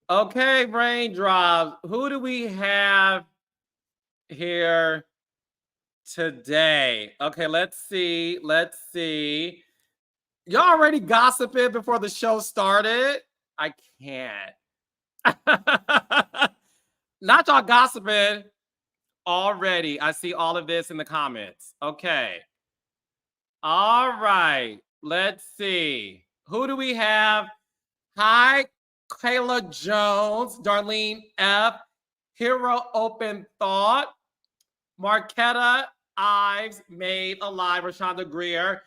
Okay, raindrops. Who do we have here today? Okay, let's see. Let's see. Y'all already gossiping before the show started? I can't. Not y'all gossiping already. I see all of this in the comments. Okay. All right. Let's see. Who do we have? Hi, Kayla Jones, Darlene F, Hero Open Thought, Marquetta Ives, Made Alive, Rashonda Greer,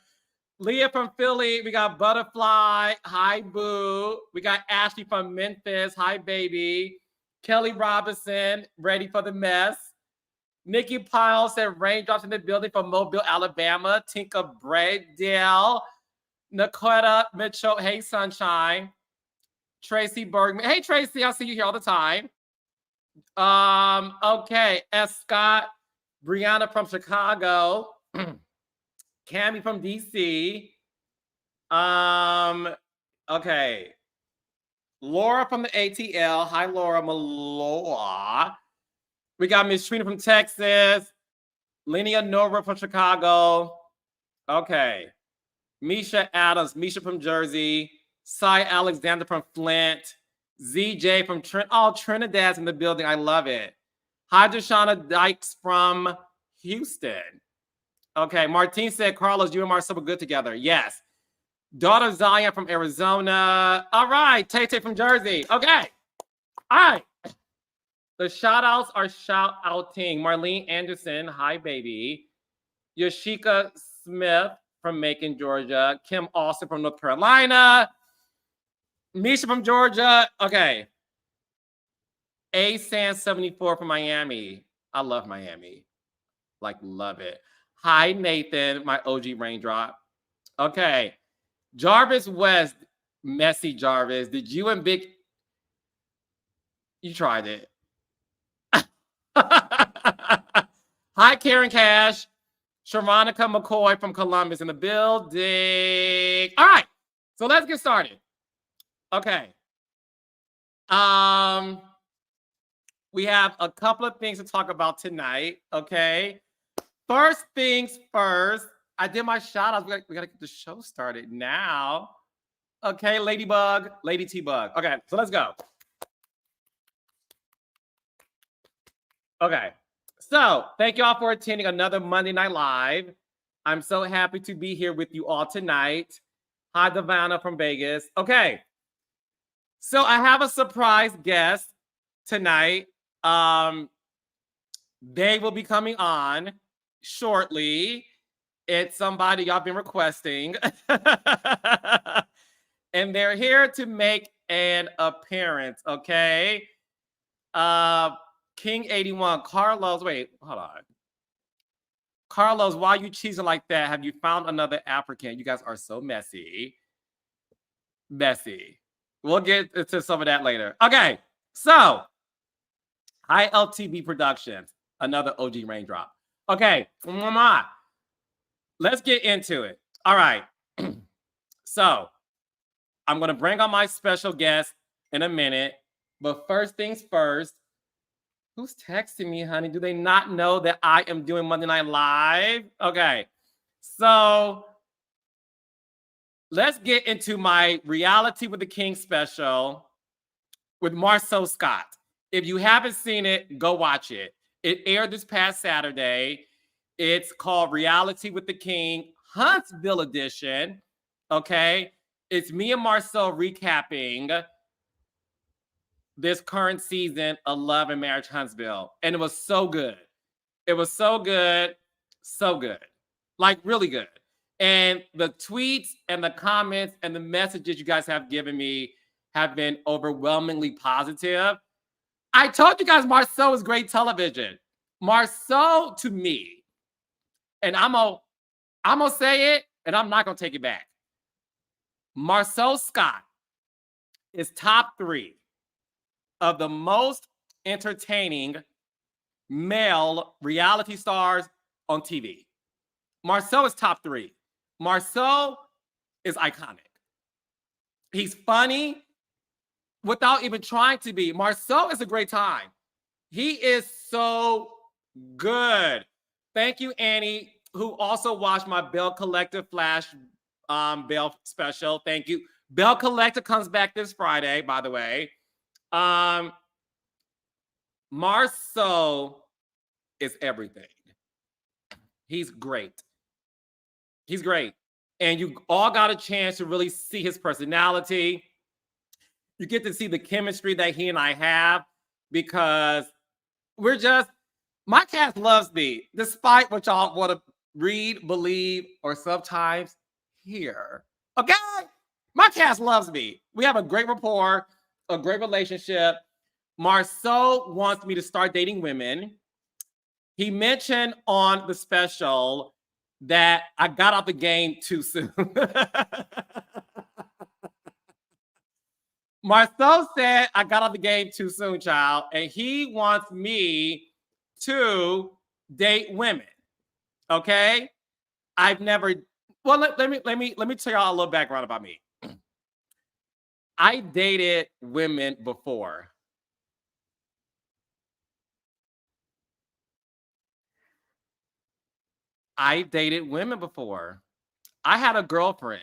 Leah from Philly, we got Butterfly, hi Boo, we got Ashley from Memphis, hi baby, Kelly Robinson, ready for the mess, Nikki Pyle said raindrops in the building from Mobile, Alabama, Tinka Braydale, Nakota Mitchell, hey Sunshine, Tracy Bergman. Hey, Tracy, I see you here all the time. Okay. S. Scott, Brianna from Chicago, Cammie from DC. Okay. Laura from the ATL. Hi, Laura Maloa. We got Miss Trina from Texas. Linnea Nora from Chicago. Okay. Misha Adams, Misha from Jersey. Cy Alexander from Flint, ZJ from Trinidad's in the building. I love it. Hi, Deshauna Dykes from Houston. Okay, Martine said, Carlos, you and Marsau were good together. Yes. Daughter Zion from Arizona. All right, Tay from Jersey. Okay. All right. The shout outs are shout outing. Marlene Anderson, hi, baby. Yoshika Smith from Macon, Georgia. Kim Austin from North Carolina. Misha from Georgia. Okay. A San 74 from Miami. I love Miami. Like, love it. Hi, Nathan, my OG raindrop. Okay. Jarvis West, messy Jarvis. Did you and Big... You tried it. Hi, Karen Cash. Sharonica McCoy from Columbus in the building. All right. So let's get started. Okay. We have a couple of things to talk about tonight. Okay. First things first. I did my shout outs. We gotta get the show started now. Okay, Ladybug, Lady T-Bug. Okay, so let's go. Okay. So thank y'all for attending another Monday Night Live. I'm so happy to be here with you all tonight. Hi, Davana from Vegas. Okay. So I have a surprise guest tonight. They will be coming on shortly. It's somebody y'all been requesting. And they're here to make an appearance, okay? King 81, Carlos, wait, hold on. Carlos, why are you cheesing like that? Have you found another African? You guys are so messy. Messy. We'll get into some of that later. Okay, so High LTV Productions, another OG raindrop. Okay, let's get into it. All right. So I'm going to bring on my special guest in a minute. But first things first, who's texting me, honey? Do they not know that I am doing Monday Night Live? Okay. So let's get into my Reality with the King special with Marsau Scott. If you haven't seen it, go watch it. It aired this past Saturday. It's called Reality with the King, Huntsville edition. Okay. It's me and Marsau recapping this current season of Love and Marriage Huntsville. And it was so good. It was so good. So good. Like, really good. And the tweets and the comments and the messages you guys have given me have been overwhelmingly positive. I told you guys Marsau is great television. Marsau, to me, and I'm gonna say it, and I'm not gonna take it back. Marsau Scott is top 3 of the most entertaining male reality stars on TV. Marsau is top 3. Marsau is iconic. He's funny without even trying to be. Marsau is a great time. He is so good. Thank you, Annie, who also watched my Bell Collective Flash Bell special. Thank you. Bell Collective comes back this Friday, by the way. Marsau is everything. He's great. He's great. And you all got a chance to really see his personality. You get to see the chemistry that he and I have because we're just, my cast loves me, despite what y'all want to read, believe, or sometimes hear. Okay? My cast loves me. We have a great rapport, a great relationship. Marsau wants me to start dating women. He mentioned on the special that I got out the game too soon. Marsau said I got out the game too soon, child, and he wants me to date women. Okay, I've never. Well, let me tell y'all a little background about me. I dated women before. I dated women before. I had a girlfriend.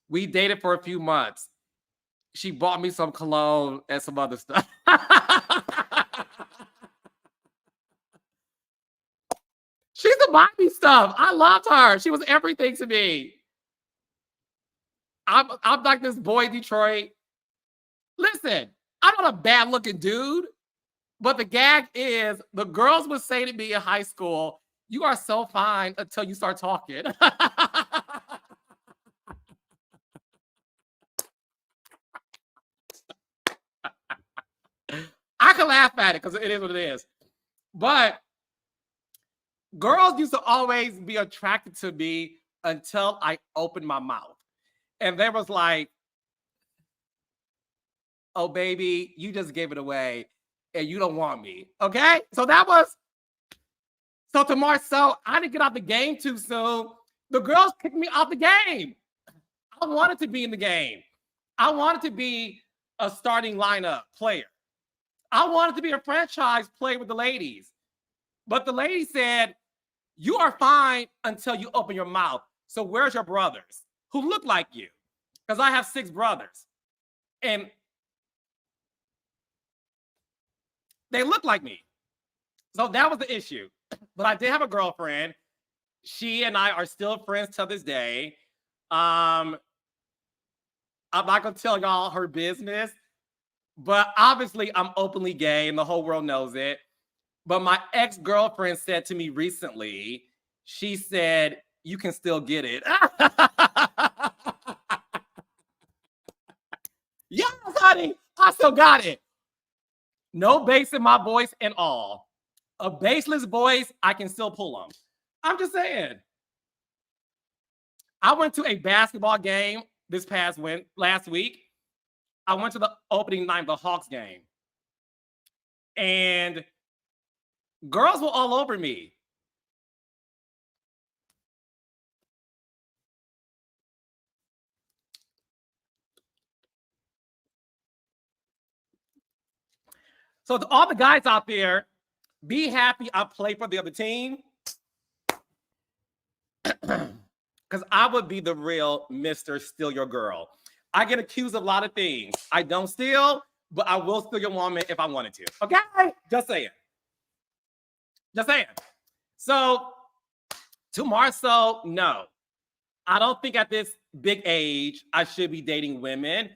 We dated for a few months. She bought me some cologne and some other stuff. She used to buy me stuff. I loved her. She was everything to me. I'm like this boy in Detroit. Listen, I'm not a bad looking dude, but the gag is the girls would say to me in high school, "You are so fine until you start talking." I can laugh at it because it is what it is. But girls used to always be attracted to me until I opened my mouth. And they was like, "Oh, baby, you just gave it away and you don't want me." Okay? So to Marsau, I didn't get out the game too soon. The girls kicked me out the game. I wanted to be in the game. I wanted to be a starting lineup player. I wanted to be a franchise player with the ladies. But the lady said, "You are fine until you open your mouth. So where's your brothers who look like you?" Because I have 6 brothers. And they look like me. So that was the issue. But I did have a girlfriend. She and I are still friends to this day. I'm not going to tell y'all her business, but obviously I'm openly gay and the whole world knows it. But my ex-girlfriend said to me recently, she said, "You can still get it." Yes, honey, I still got it. No bass in my voice and all. A baseless voice, I can still pull them. I'm just saying. I went to a basketball game last week. I went to the opening night of the Hawks game. And girls were all over me. So to all the guys out there, be happy I play for the other team. Because I would be the real Mr. Steal Your Girl. I get accused of a lot of things. I don't steal, but I will steal your woman if I wanted to. Okay? Just saying. Just saying. So, to Marsau, no. I don't think at this big age I should be dating women.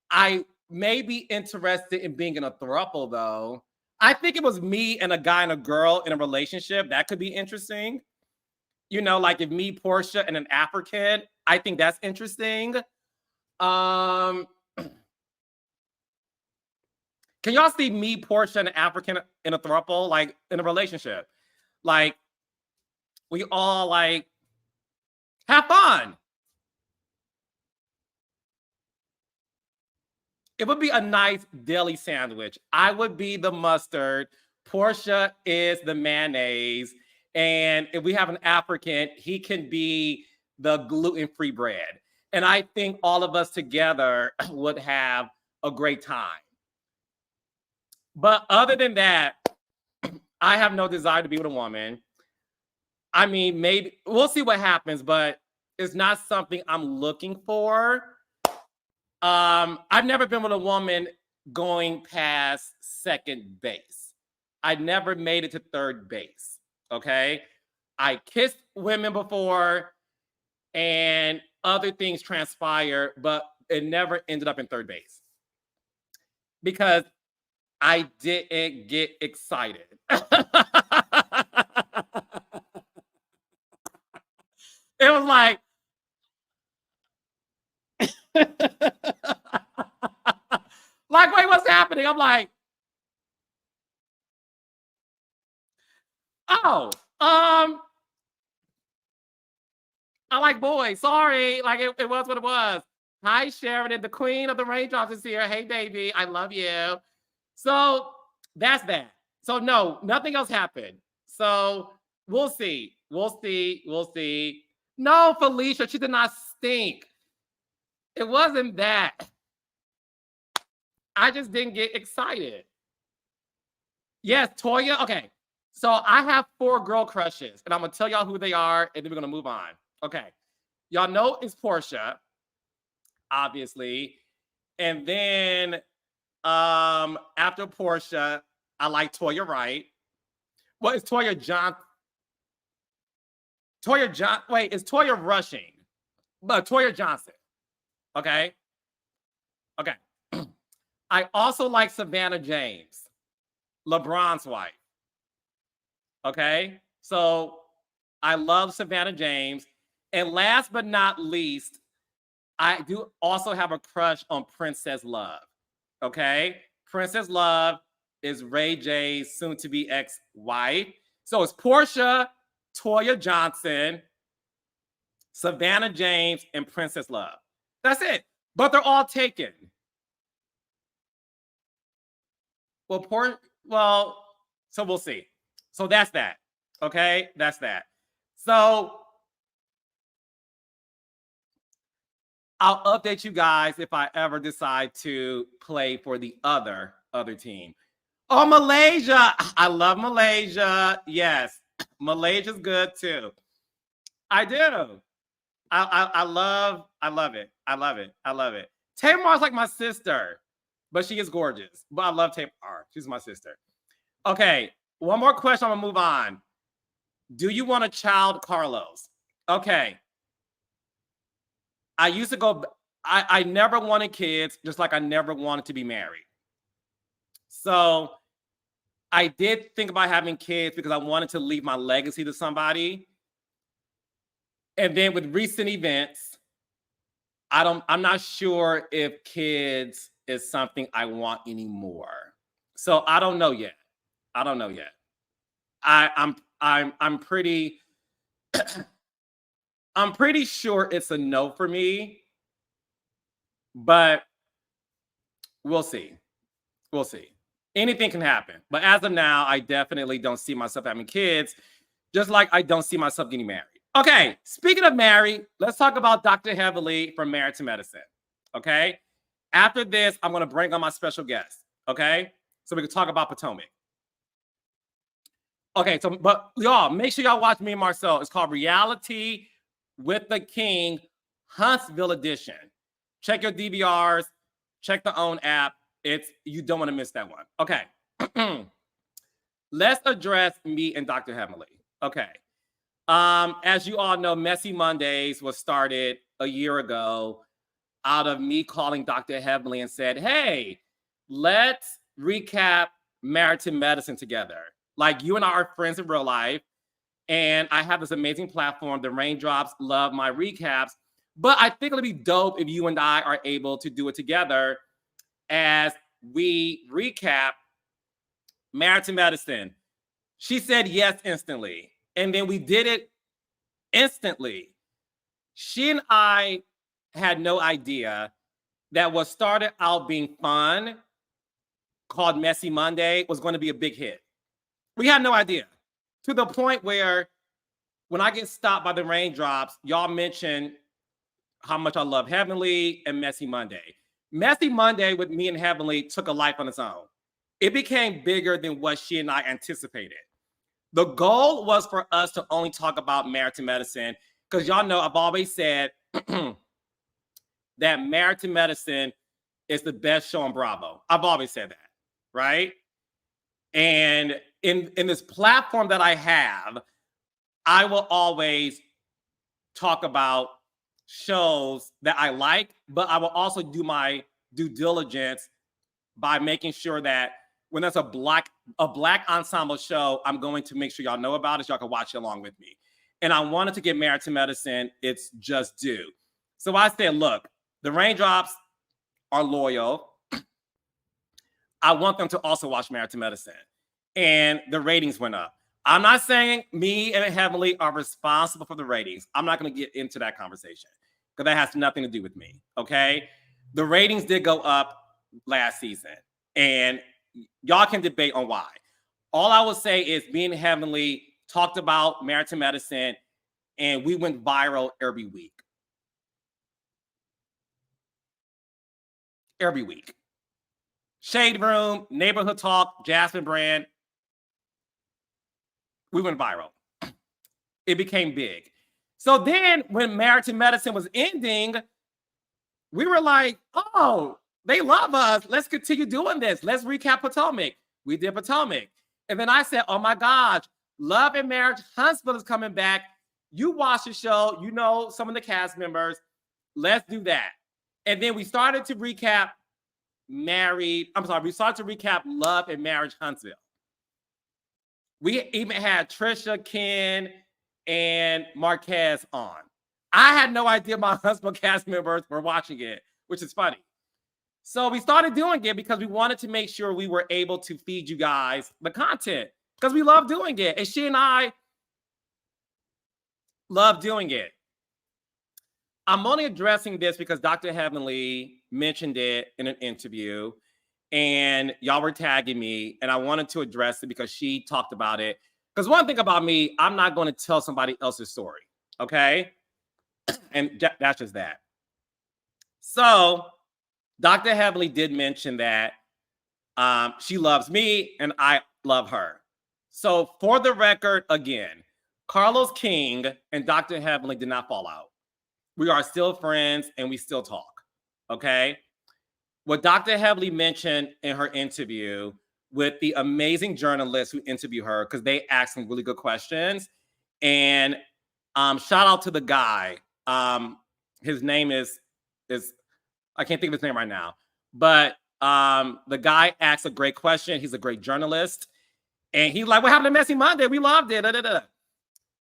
I may be interested in being in a throuple, though. I think it was me and a guy and a girl in a relationship. That could be interesting. You know, like if me, Portia, and an African, I think that's interesting. Can y'all see me, Portia, and an African in a throuple, like in a relationship? Like, we all like have fun. It would be a nice deli sandwich. I would be the mustard. Portia is the mayonnaise. And if we have an African, he can be the gluten-free bread. And I think all of us together would have a great time. But other than that, I have no desire to be with a woman. I mean, maybe we'll see what happens, but it's not something I'm looking for. I've never been with a woman going past second base. I never made it to third base. Okay. I kissed women before and other things transpire, but it never ended up in third base because I didn't get excited. It was like, like, wait, what's happening? I'm like, oh, I like boys. Sorry. Like it was what it was. Hi, Sheridan, the queen of the raindrops is here. Hey, baby. I love you. So that's that. So no, nothing else happened. So we'll see. We'll see. We'll see. No, Felicia, she did not stink. It wasn't that. I just didn't get excited. Yes, Toya. Okay. So I have 4 girl crushes, and I'm gonna tell y'all who they are, and then we're gonna move on. Okay. Y'all know it's Portia, obviously. And then after Portia, I like Toya Wright. Well, it's Toya John. Wait, it's Toya Rushing. But Toya Johnson. Okay. Okay. I also like Savannah James, LeBron's wife. Okay. So I love Savannah James. And last but not least, I do also have a crush on Princess Love. Okay. Princess Love is Ray J's soon-to-be ex-wife. So it's Portia, Toya Johnson, Savannah James, and Princess Love. That's it. But they're all taken. Well, so we'll see. So that's that. Okay, that's that. So I'll update you guys if I ever decide to play for the other team. Oh, Malaysia. I love Malaysia. Yes, Malaysia's good too. I do. I love it. I love it. I love it. Tamar's like my sister, but she is gorgeous. But I love Tamar. She's my sister. Okay, one more question. I'm gonna move on. Do you want a child, Carlos? Okay. I used to go. I never wanted kids, just like I never wanted to be married. So I did think about having kids because I wanted to leave my legacy to somebody. And then with recent events, I'm not sure if kids is something I want anymore. So I don't know yet. I don't know yet. I'm pretty I'm pretty sure it's a no for me, but we'll see. We'll see. Anything can happen. But as of now, I definitely don't see myself having kids, just like I don't see myself getting married. Okay, speaking of married, let's talk about Dr. Heavily from Married to Medicine. Okay, after this, I'm going to bring on my special guest. Okay, so we can talk about Potomac. Okay, so but y'all make sure y'all watch me and Marsau. It's called Reality with the King, Huntsville edition. Check your DVRs. Check the OWN app. You don't want to miss that one. Okay, let's address me and Dr. Heavily. Okay. As you all know, Messy Mondays was started a year ago out of me calling Dr. Heavily and said, hey, let's recap Married to Medicine together. Like, you and I are friends in real life, and I have this amazing platform. The Raindrops love my recaps, but I think it'll be dope if you and I are able to do it together as we recap Married to Medicine. She said yes instantly. And then we did it instantly. She and I had no idea that what started out being fun, called Messy Monday, was going to be a big hit. We had no idea. To the point where when I get stopped by the Raindrops, y'all mention how much I love Heavenly and Messy Monday. Messy Monday with me and Heavenly took a life on its own. It became bigger than what she and I anticipated. The goal was for us to only talk about Married to Medicine, because y'all know I've always said that Married to Medicine is the best show on Bravo. I've always said that, right? And in this platform that I have, I will always talk about shows that I like, but I will also do my due diligence by making sure that when there's a black ensemble show, I'm going to make sure y'all know about it so y'all can watch it along with me. And I wanted to get Married to Medicine its just due. So I said, look, the Raindrops are loyal. I want them to also watch Married to Medicine. And the ratings went up. I'm not saying me and Heavenly are responsible for the ratings. I'm not going to get into that conversation because that has nothing to do with me, okay? The ratings did go up last season, and y'all can debate on why. All I will say is me and Heavenly talked about Married to Medicine, and we went viral every week. Every week. Shade Room, Neighborhood Talk, Jasmine Brand. We went viral. It became big. So then when Married to Medicine was ending, we were like, oh, they love us. Let's continue doing this. Let's recap Potomac. We did Potomac. And then I said, oh my gosh, Love and Marriage Huntsville is coming back. You watch the show. You know some of the cast members. Let's do that. And then we started to recap we started to recap Love and Marriage Huntsville. We even had Trisha, Ken, and Marquez on. I had no idea my Huntsville cast members were watching it, which is funny. So we started doing it because we wanted to make sure we were able to feed you guys the content because we love doing it. And she and I love doing it. I'm only addressing this because Dr. Heavenly mentioned it in an interview and y'all were tagging me and I wanted to address it because she talked about it. Because one thing about me, I'm not going to tell somebody else's story, okay? And that's just that. So Dr. Heavenly did mention that she loves me and I love her. So for the record, again, Carlos King and Dr. Heavenly did not fall out. We are still friends and we still talk, okay? What Dr. Heavenly mentioned in her interview with the amazing journalists who interview her, because they asked some really good questions. And shout out to the guy. His name is I can't think of his name right now, but the guy asked a great question. He's a great journalist. And he's like, what happened to Messy Monday? We loved it. Da, da, da.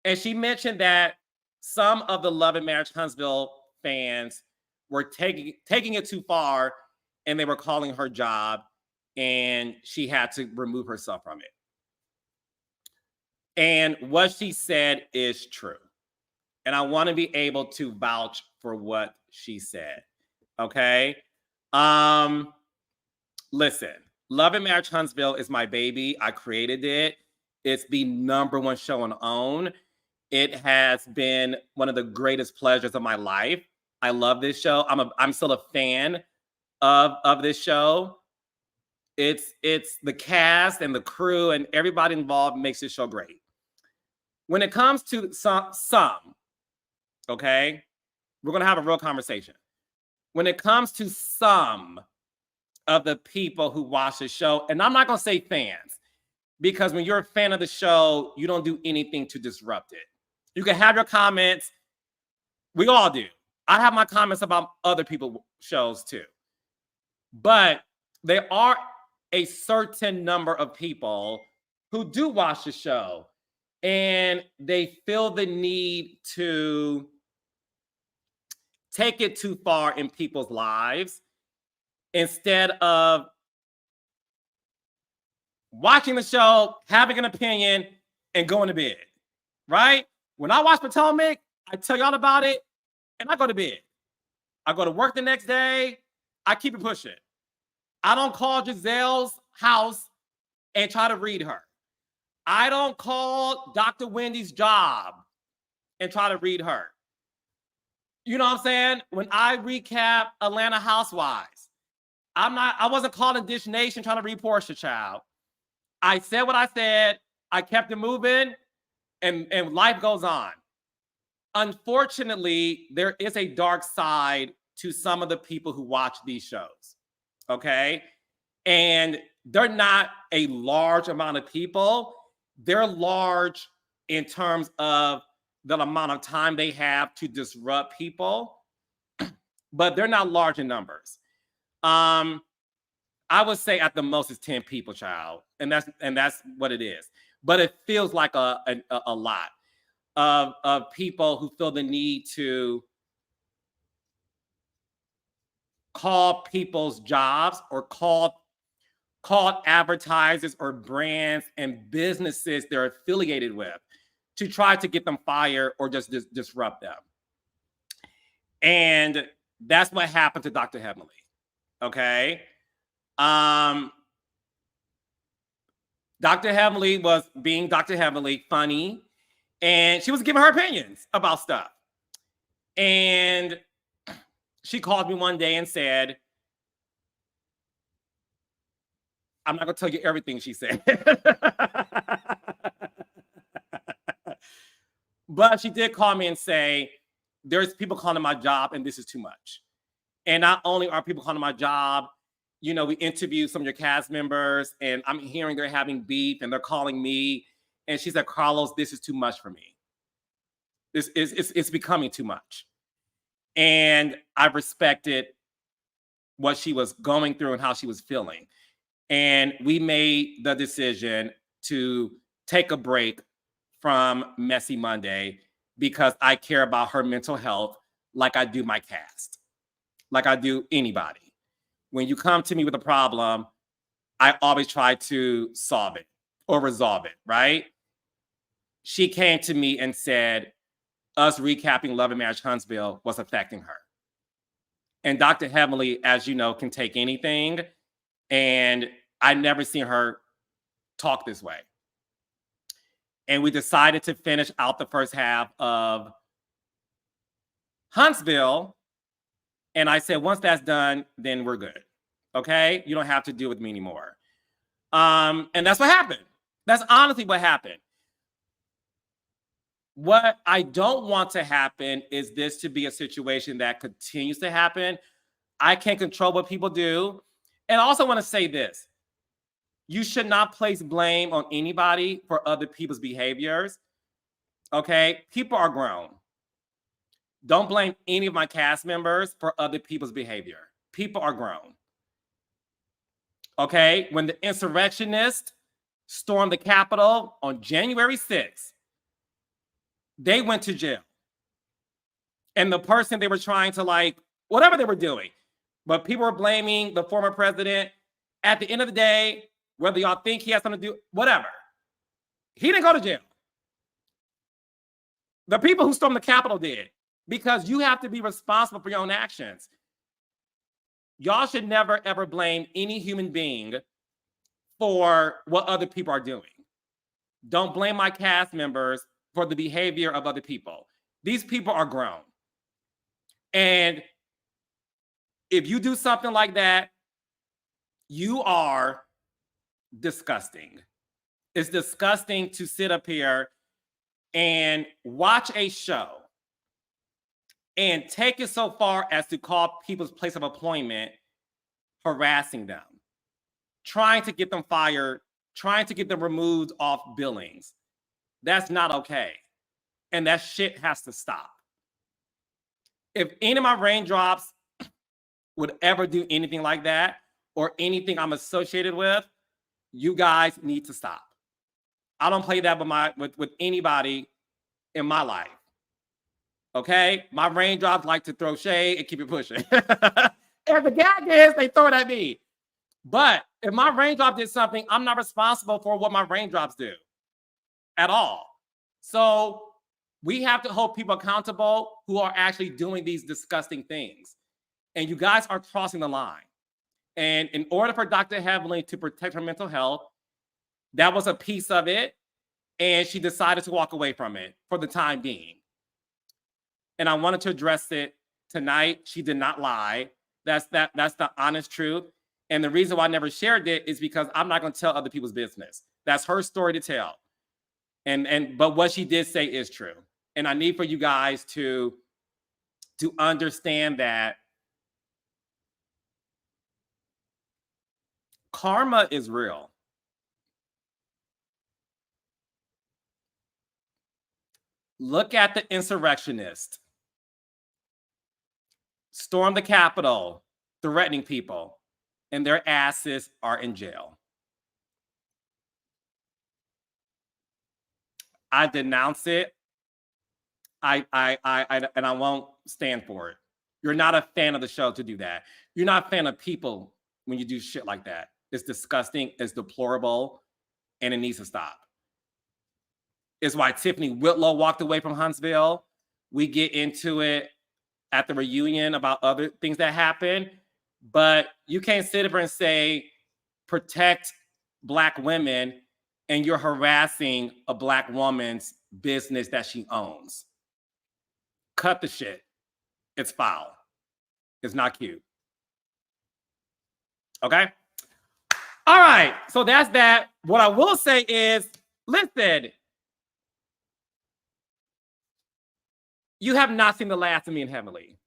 And she mentioned that some of the Love and Marriage Huntsville fans were taking it too far and they were calling her job and she had to remove herself from it. And what she said is true. And I want to be able to vouch for what she said. Okay. Listen, Love and Marriage Huntsville is my baby. I created it. It's the #1 show on OWN. It has been one of the greatest pleasures of my life. I love this show. I'm still a fan of this show. It's the cast and the crew and everybody involved makes this show great. When it comes to some, okay, we're gonna have a real conversation. When it comes to some of the people who watch the show, and I'm not gonna say fans, because when you're a fan of the show, you don't do anything to disrupt it. You can have your comments. We all do. I have my comments about other people's shows too. But there are a certain number of people who do watch the show and they feel the need to take it too far in people's lives instead of watching the show, having an opinion, and going to bed, right? When I watch Potomac, I tell y'all about it, and I go to bed. I go to work the next day. I keep it pushing. I don't call Giselle's house and try to read her. I don't call Dr. Wendy's job and try to read her. You know what I'm saying? When I recap Atlanta Housewives, I wasn't calling Dish Nation trying to read Portia, child. I said what I said. I kept it moving, and life goes on. Unfortunately, there is a dark side to some of the people who watch these shows. Okay. And they're not a large amount of people. They're large in terms of the amount of time they have to disrupt people, but they're not large in numbers. I would say at the most it's 10 people, child. And that's what it is. But it feels like a lot of people who feel the need to call people's jobs or call advertisers or brands and businesses they're affiliated with to try to get them fired or just disrupt them. And that's what happened to Dr. Henley. Okay. Dr. Henley was being Dr. Henley, funny, and she was giving her opinions about stuff. And she called me one day and said, I'm not going to tell you everything she said. But she did call me and say, there's people calling my job and this is too much. And not only are people calling my job, you know, we interviewed some of your cast members and I'm hearing they're having beef and they're calling me. And she said, Carlos, this is too much for me. It's becoming too much. And I respected what she was going through and how she was feeling. And we made the decision to take a break from Messy Monday because I care about her mental health like I do my cast, like I do anybody. When you come to me with a problem, I always try to solve it or resolve it, right? She came to me and said, us recapping Love and Marriage Huntsville was affecting her. And Dr. Henley, as you know, can take anything. And I never seen her talk this way. And we decided to finish out the first half of Huntsville. And I said, once that's done, then we're good. Okay? You don't have to deal with me anymore. And that's what happened. That's honestly what happened. What I don't want to happen is this to be a situation that continues to happen. I can't control what people do. And I also want to say this. You should not place blame on anybody for other people's behaviors. Okay? People are grown. Don't blame any of my cast members for other people's behavior. People are grown. Okay? When the insurrectionists stormed the Capitol on January 6th, they went to jail. And the person they were trying to whatever they were doing, but people were blaming the former president. At the end of the day, whether y'all think he has something to do, whatever, he didn't go to jail. The people who stormed the Capitol did, because you have to be responsible for your own actions. Y'all should never, ever blame any human being for what other people are doing. Don't blame my cast members for the behavior of other people. These people are grown. And if you do something like that, you are disgusting. It's disgusting to sit up here and watch a show and take it so far as to call people's place of employment, harassing them, trying to get them fired, trying to get them removed off billings. That's not okay. And that shit has to stop. If any of my raindrops would ever do anything like that, or anything I'm associated with, you guys need to stop. I don't play that with anybody in my life. Okay? My raindrops like to throw shade and keep it pushing. If the gag is, they throw it at me. But if my raindrop did something, I'm not responsible for what my raindrops do at all. So we have to hold people accountable who are actually doing these disgusting things. And you guys are crossing the line. And in order for Dr. Henley to protect her mental health, that was a piece of it. And she decided to walk away from it for the time being. And I wanted to address it tonight. She did not lie. That's the honest truth. And the reason why I never shared it is because I'm not going to tell other people's business. That's her story to tell. But what she did say is true. And I need for you guys to understand that karma is real. Look at the insurrectionists. Storm the Capitol, threatening people, and their asses are in jail. I denounce it. And I won't stand for it. You're not a fan of the show to do that. You're not a fan of people when you do shit like that. It's disgusting, it's deplorable, and it needs to stop. It's why Tiffany Whitlow walked away from Huntsville. We get into it at the reunion about other things that happened, but you can't sit up and say, protect Black women, and you're harassing a Black woman's business that she owns. Cut the shit. It's foul. It's not cute. Okay? All right. So that's that. What I will say is, listen, you have not seen the last of me and Heavenly.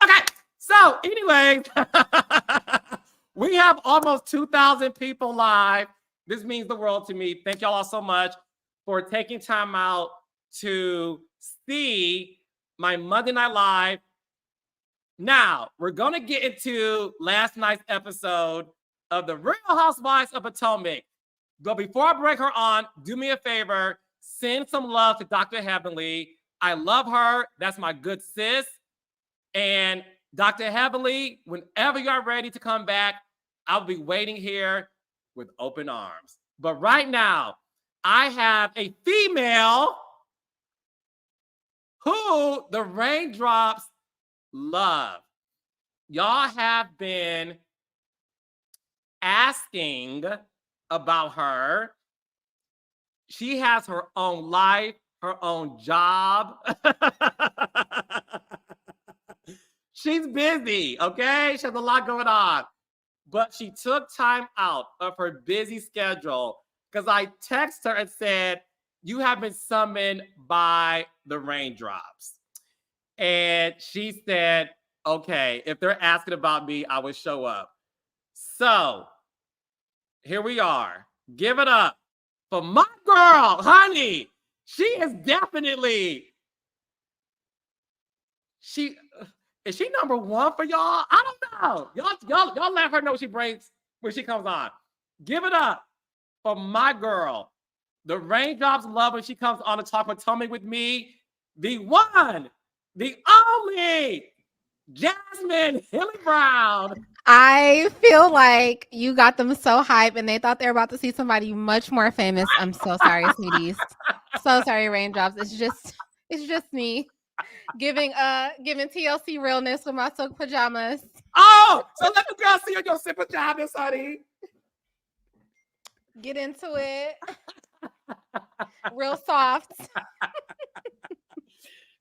Okay, so anyway, we have almost 2,000 people live. This means the world to me. Thank y'all all so much for taking time out to see my Monday Night Live. Now, we're going to get into last night's episode of the Real Housewives of Potomac. But before I bring her on, do me a favor, send some love to Dr. Heavenly. I love her. That's my good sis. And Dr. Heavenly, whenever you're ready to come back, I'll be waiting here with open arms. But right now, I have a female who the raindrops love. Y'all have been asking about her. She has her own life, her own job. She's busy, okay? She has a lot going on. But she took time out of her busy schedule because I texted her and said, you have been summoned by the raindrops. And she said, okay, if they're asking about me, I will show up. So here we are. Give it up for my girl, honey. She is definitely, is she number one for y'all? I don't know. Y'all let her know what she brings when she comes on. Give it up for my girl. The raindrops love when she comes on to talk Potomac with me. The one, the only Jasmine Henley-Brown. I feel like you got them so hyped and they thought they were about to see somebody much more famous. I'm so sorry, sweeties. So sorry, raindrops. It's just me giving TLC realness with my silk pajamas. Oh, so let the girl see your silk pajamas, honey. Get into it. Real soft.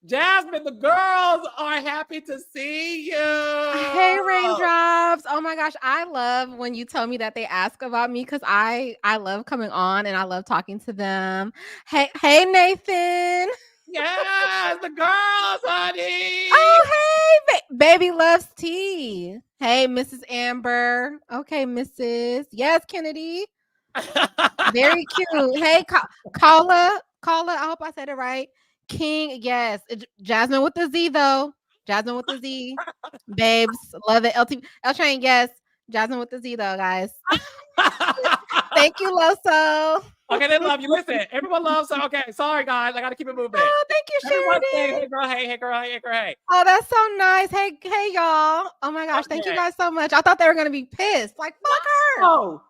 Jasmine, the girls are happy to see you. Hey, raindrops. Oh my gosh. I love when you tell me that they ask about me because I love coming on and I love talking to them. Hey, Nathan. Yes, the girls, honey. Oh, hey, baby loves tea. Hey, Mrs. Amber. Okay, Mrs. Yes, Kennedy. Very cute. Hey, Carla. I hope I said it right. King, yes. Jasmine with the Z, though. Jasmine with the Z. Babes, love it. L Train, yes. Jasmine with the Z, though, guys. Thank you, Loso. Okay, they love you. Listen, everyone loves her. Okay, sorry, guys. I got to keep it moving. Oh, thank you, Everyone Sheridan. say, hey, girl, hey, hey, girl, hey, girl, hey. Oh, that's so nice. Hey, y'all. Oh, my gosh. Thank you guys so much. I thought they were going to be pissed. Like, fuck her. Oh,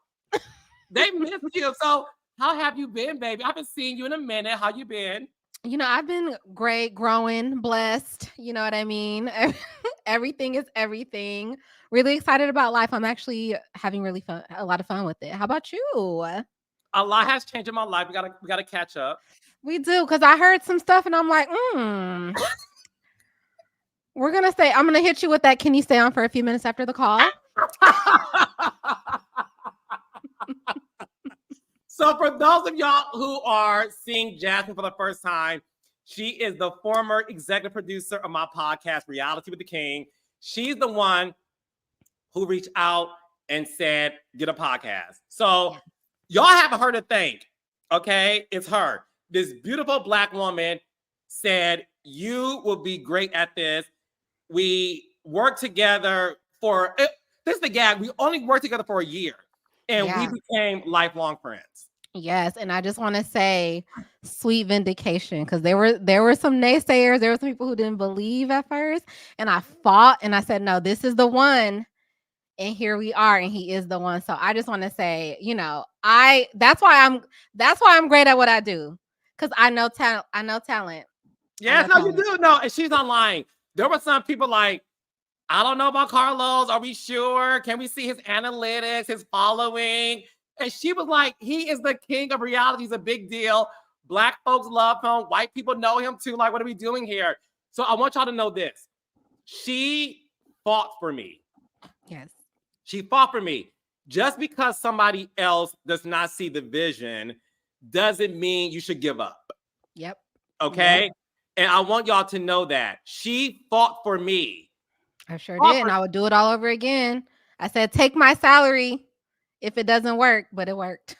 they missed you. So how have you been, baby? I haven't seen you in a minute. How you been? I've been great, growing, blessed. You know what I mean? Everything is everything. Really excited about life. I'm actually having a lot of fun with it. How about you? A lot has changed in my life. We gotta catch up. We do, because I heard some stuff and I'm like, I'm gonna hit you with that. Can you stay on for a few minutes after the call? So for those of y'all who are seeing Jasmine for the first time, she is the former executive producer of my podcast, Reality with the King. She's the one who reached out and said, get a podcast. So y'all haven't heard a thing, okay? It's her. This beautiful Black woman said, you will be great at this. We worked together this is the gag. We only worked together for a year and we became lifelong friends. Yes, and I just want to say sweet vindication, because there were some naysayers. There were some people who didn't believe at first, and I fought and I said, no, this is the one. And here we are, and he is the one. So I just want to say, that's why I'm great at what I do, because I know talent. Yeah, no, you do know. And she's not lying. There were some people like, I don't know about Carlos. Are we sure? Can we see his analytics, his following? And she was like, he is the king of reality. He's a big deal. Black folks love him. White people know him too. Like, what are we doing here? So I want y'all to know this. She fought for me. Yes. She fought for me. Just because somebody else does not see the vision doesn't mean you should give up. Yep. Okay? Yep. And I want y'all to know that. She fought for me. I sure did. And I would do it all over again. I said, take my salary if it doesn't work, but it worked.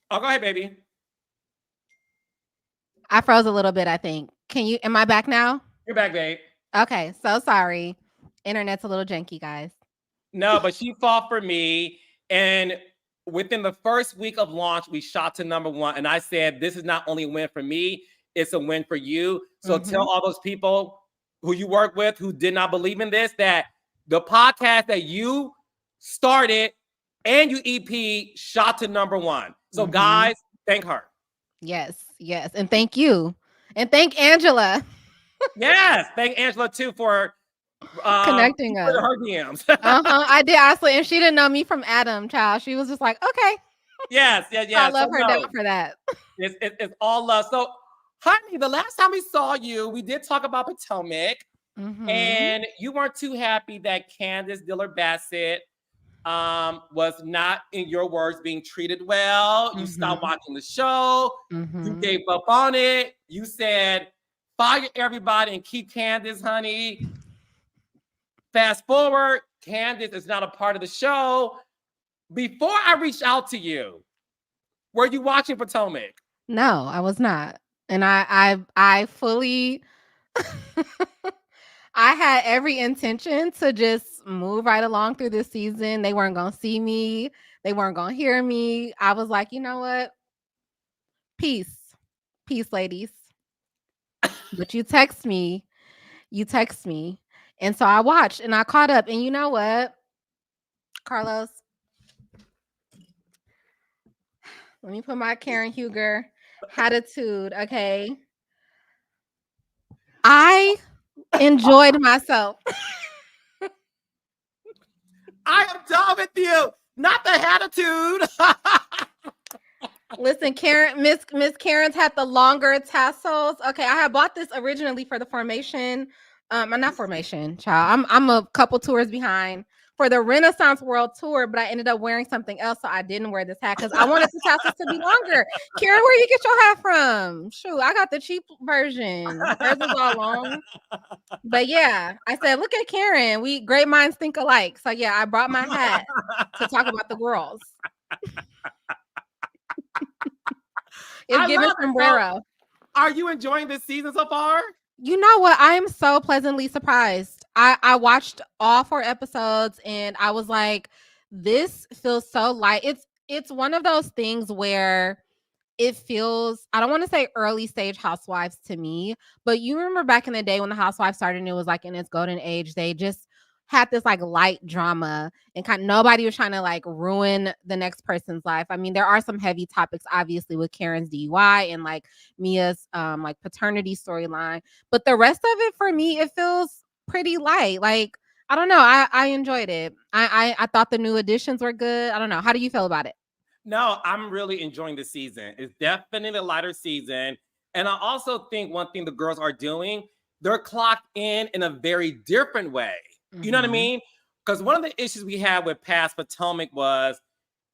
Oh, go ahead, baby. I froze a little bit, I think. Am I back now? You're back, babe. Okay, so sorry. Internet's a little janky, guys. No, but she fought for me. And within the first week of launch, we shot to #1. And I said, this is not only a win for me, it's a win for you. So tell all those people who you work with who did not believe in this, that the podcast that you started and you EP shot to #1. So guys, thank her. Yes. And thank you. And thank Angela. Yes. Thank Angela too for connecting us. Her DMs. I did also, and she didn't know me from Adam, child. She was just like, okay. Yes. I love her down for that. It's all love. So, honey, the last time we saw you, we did talk about Potomac, and you weren't too happy that Candace Dillard-Bassett was not, in your words, being treated well. You stopped watching the show. You gave up on it. You said, fire everybody and keep Candace, honey. Fast forward, Candace is not a part of the show. Before I reached out to you, were you watching Potomac? No, I was not. And I fully I had every intention to just move right along through this season. They weren't going to see me. They weren't going to hear me. I was like, you know what? Peace, ladies. But you text me. And so I watched and I caught up. And you know what, Carlos? Let me put my Karen Huger attitude, okay? I enjoyed myself. I am done with you. Not the attitude. Listen, Karen, Miss Karen's had the longer tassels. Okay, I had bought this originally for the formation. Not formation, child. I'm a couple tours behind for the Renaissance World Tour, but I ended up wearing something else, so I didn't wear this hat because I wanted the tassels to be longer. Karen, where you get your hat from? Shoot, I got the cheap version. Hers is all long. But yeah, I said, look at Karen. We great minds think alike. So yeah, I brought my hat to talk about the girls. It's giving sombrero. Are you enjoying this season so far? You know what? I am so pleasantly surprised. I watched all 4 episodes and I was like, this feels so light. It's one of those things where it feels, I don't want to say early stage Housewives to me, but you remember back in the day when the Housewives started and it was like in its golden age, they just had this like light drama and nobody was trying to like ruin the next person's life. I mean, there are some heavy topics, obviously, with Karen's DUI and like Mia's like paternity storyline. But the rest of it, for me, it feels pretty light. Like, I don't know. I enjoyed it. I thought the new additions were good. I don't know. How do you feel about it? No, I'm really enjoying the season. It's definitely a lighter season. And I also think one thing the girls are doing, they're clocked in a very different way. You know what I mean? Because one of the issues we had with past Potomac was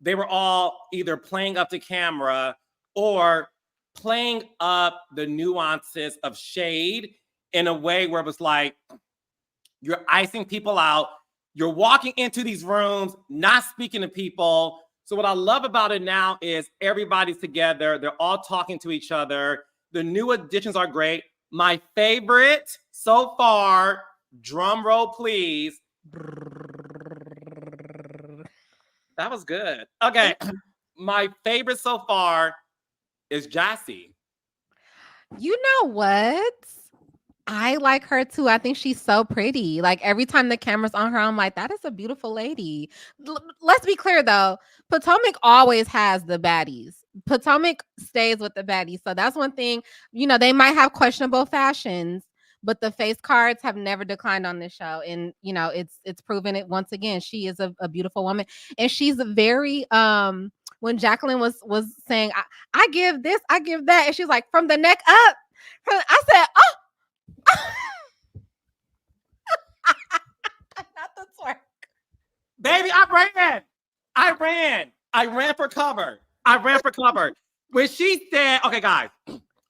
they were all either playing up to camera or playing up the nuances of shade in a way where it was like, you're icing people out. You're walking into these rooms, not speaking to people. So what I love about it now is everybody's together. They're all talking to each other. The new additions are great. My favorite so far, drum roll, please. That was good. Okay. My favorite so far is Jassy. You know what? I like her too. I think she's so pretty. Like every time the camera's on her, I'm like, that is a beautiful lady. Let's be clear though. Potomac always has the baddies. Potomac stays with the baddies. So that's one thing, you know, they might have questionable fashions, but the face cards have never declined on this show. And you know, it's proven it once again. She is a beautiful woman. And she's very when Jacqueline was saying, I give this, I give that, and she's like, from the neck up. I said, oh, not the twerk. Baby, I ran for cover. When she said, okay, guys,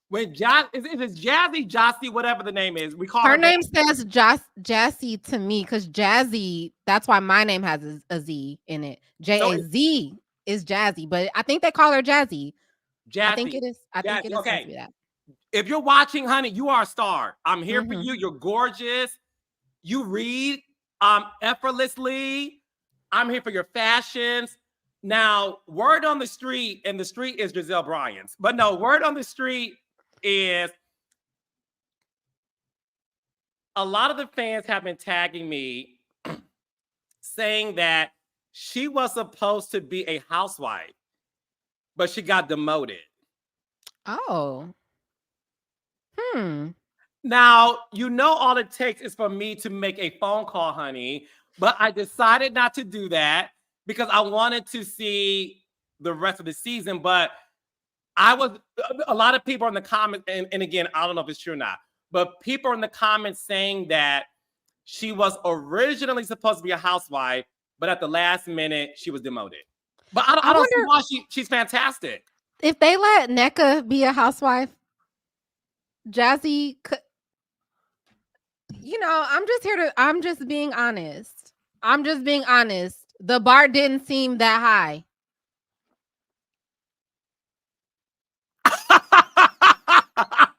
when is it Jazzy, Jassy, whatever the name is, we call her name says Jassy to me because Jazzy, that's why my name has a Z in it. Jaz is Jazzy, but I think they call her Jazzy. I think it is. Think it is okay. To be that. If you're watching, honey, you are a star. I'm here for you. You're gorgeous. You read effortlessly. I'm here for your fashions. Now, word on the street, and the street is Giselle Bryant's. But no, word on the street is a lot of the fans have been tagging me saying that she was supposed to be a housewife, but she got demoted. Oh. Now, you know all it takes is for me to make a phone call, honey. But I decided not to do that because I wanted to see the rest of the season. But a lot of people in the comments, and again, I don't know if it's true or not, but people in the comments saying that she was originally supposed to be a housewife, but at the last minute, she was demoted. But I don't see why she's fantastic. If they let NECA be a housewife, Jazzy could, you know, I'm just being honest. The bar didn't seem that high. I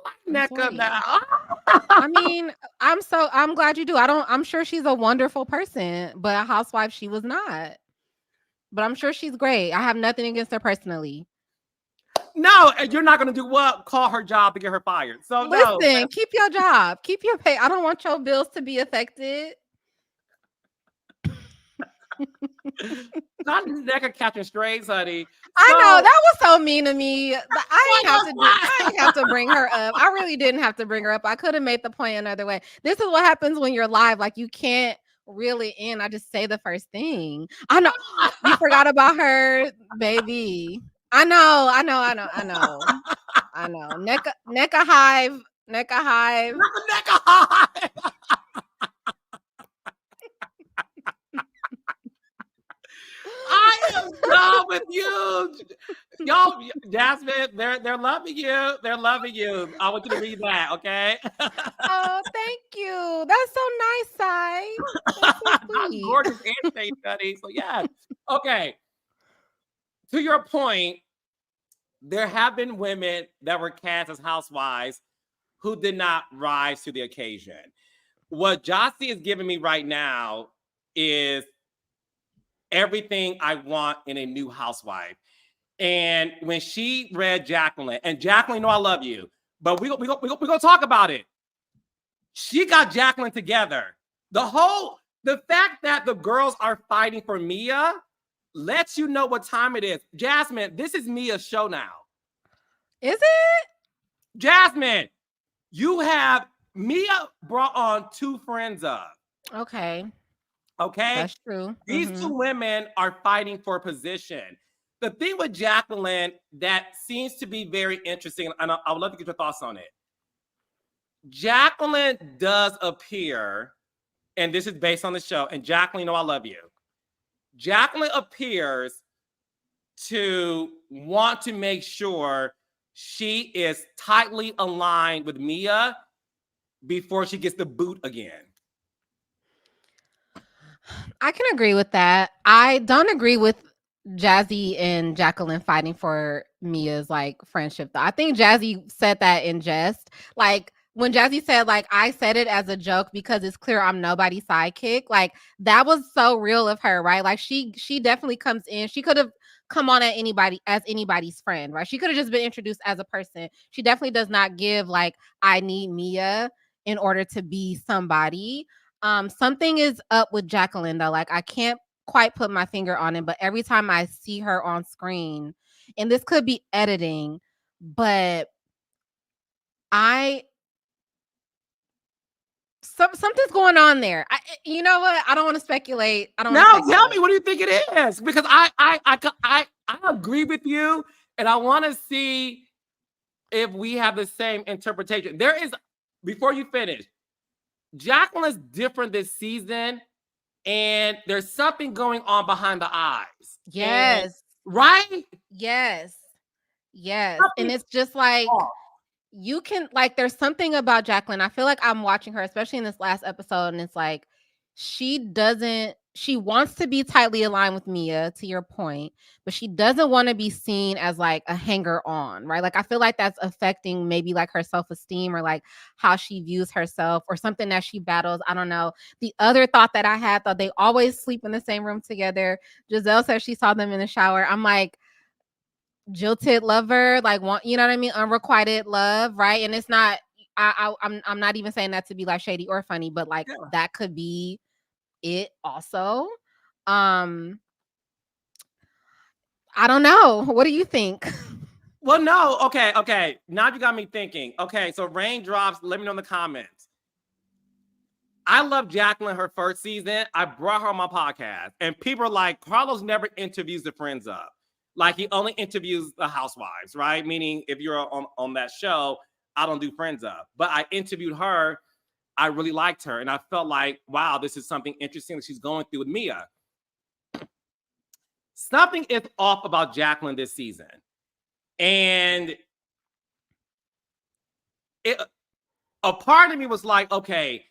like NECA now. I mean, I'm glad you do. I'm sure she's a wonderful person, but a housewife she was not. But I'm sure she's great. I have nothing against her personally. No, you're not going to do what? Call her job to get her fired. So listen, keep your job. Keep your pay. I don't want your bills to be affected. Not NECA catching strays, honey. I know that was so mean to me. I didn't have to bring her up. I really didn't have to bring her up. I could have made the point another way. This is what happens when you're live. Like you can't reel it in. I just say the first thing. I know you forgot about her, baby. I know. NECA hive. I am done with you. Yo, Jasmine, they're loving you. They're loving you. I want you to read that, okay? Oh, thank you. That's so nice, Sai. That's so sweet. Gorgeous handshake, buddy. So yeah. Okay. To your point, there have been women that were cast as housewives who did not rise to the occasion. What Jassy is giving me right now is everything I want in a new housewife. And when she read Jacqueline, and Jacqueline, know I love you, but we're gonna talk about it. she got Jacqueline together. The fact that the girls are fighting for Mia lets you know what time it is. Jasmine, this is Mia's show now. Is it? Jasmine, you have Mia brought on 2 friends of. Okay. Okay? That's true. These 2 women are fighting for position. The thing with Jacqueline that seems to be very interesting, and I would love to get your thoughts on it. Jacqueline does appear, and this is based on the show, and Jacqueline, you know I love you. Jacqueline appears to want to make sure she is tightly aligned with Mia before she gets the boot again. I can agree with that. I don't agree with Jazzy and Jacqueline fighting for Mia's like friendship though. I think Jazzy said that in jest. Like when Jazzy said, like, I said it as a joke because it's clear I'm nobody's sidekick. Like that was so real of her, right? Like she definitely comes in. She could have come on at anybody as anybody's friend, right? She could have just been introduced as a person. She definitely does not give like I need Mia in order to be somebody. Something is up with Jacqueline though. Like I can't quite put my finger on it, but every time I see her on screen, and this could be editing, but something's going on there. You know what? I don't want to speculate. Now tell me, what do you think it is? Because I agree with you, and I want to see if we have the same interpretation. There is, before you finish, Jacqueline's different this season, and there's something going on behind the eyes. Yes. And, right? Yes. And it's just like you can, like, there's something about Jacqueline. I feel like I'm watching her, especially in this last episode, and it's like she wants to be tightly aligned with Mia, to your point, but she doesn't want to be seen as like a hanger on, right? Like I feel like that's affecting maybe like her self-esteem or like how she views herself or something that she battles. I don't know. The other thought that I had, thought they always sleep in the same room together. Giselle said she saw them in the shower. I'm like, jilted lover, like, you know what I mean? Unrequited love, right? And it's not, I'm not even saying that to be like shady or funny, but like that could be it also. I don't know. What do you think? Well, no. Okay. Now you got me thinking. Okay, so raindrops, let me know in the comments. I love Jacqueline her first season. I brought her on my podcast, and people are like, Carlos never interviews the friends of. Like he only interviews the Housewives, right? Meaning if you're on that show, I don't do friends of. But I interviewed her. I really liked her. And I felt like, wow, this is something interesting that she's going through with Mia. Something is off about Jacqueline this season. And a part of me was like, okay,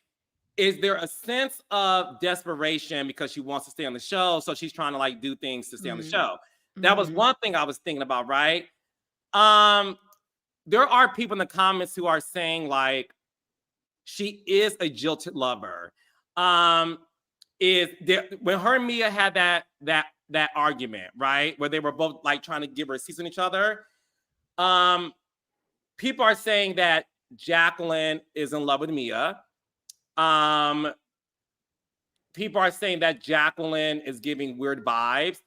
is there a sense of desperation because she wants to stay on the show? So she's trying to like do things to stay on the show. That was one thing I was thinking about, right? There are people in the comments who are saying like she is a jilted lover. Is there, when her and Mia had that argument, right, where they were both like trying to give her a seat on each other? People are saying that Jacqueline is in love with Mia. People are saying that Jacqueline is giving weird vibes.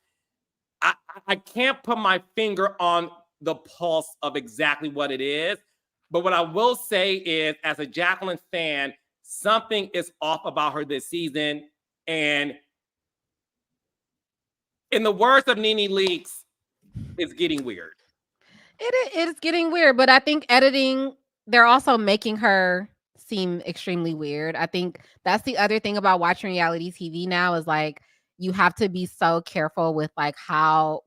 I can't put my finger on the pulse of exactly what it is. But what I will say is, as a Jacqueline fan, something is off about her this season. And in the words of Nene Leakes, it's getting weird. It is getting weird, but I think editing, they're also making her seem extremely weird. I think that's the other thing about watching reality TV now is like, you have to be so careful with like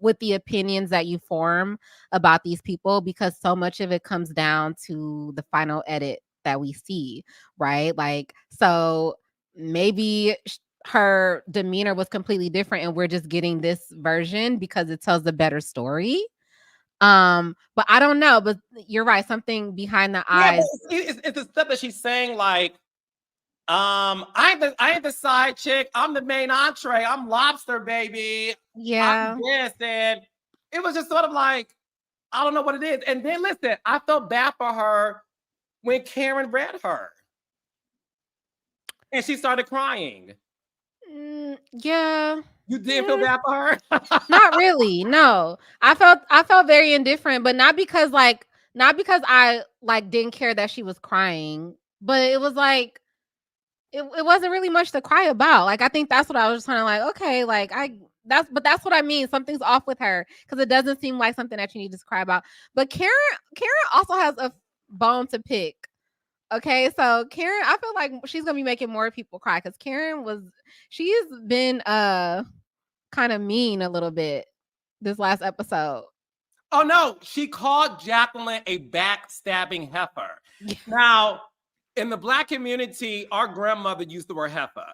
with the opinions that you form about these people, because so much of it comes down to the final edit that we see, right? Like, so maybe her demeanor was completely different and we're just getting this version because it tells the better story. But I don't know, but you're right, something behind the eyes. It's the stuff that she's saying, like, I ain't the side chick. I'm the main entree. I'm lobster, baby. Yeah. I'm this. And it was just sort of like, I don't know what it is. And then listen, I felt bad for her when Karen read her. and she started crying. Yeah. You did feel bad for her? Not really. No. I felt very indifferent, but not because I like didn't care that she was crying, but it was like it wasn't really much to cry about. Like I think that's what I was just kind of like, okay, like that's what I mean. Something's off with her because it doesn't seem like something that you need to cry about. But Karen also has a bone to pick. Okay, so Karen, I feel like she's gonna be making more people cry because she's been kind of mean a little bit this last episode. Oh no, she called Jacqueline a backstabbing heifer. Now, in the Black community, our grandmother used the word heifer.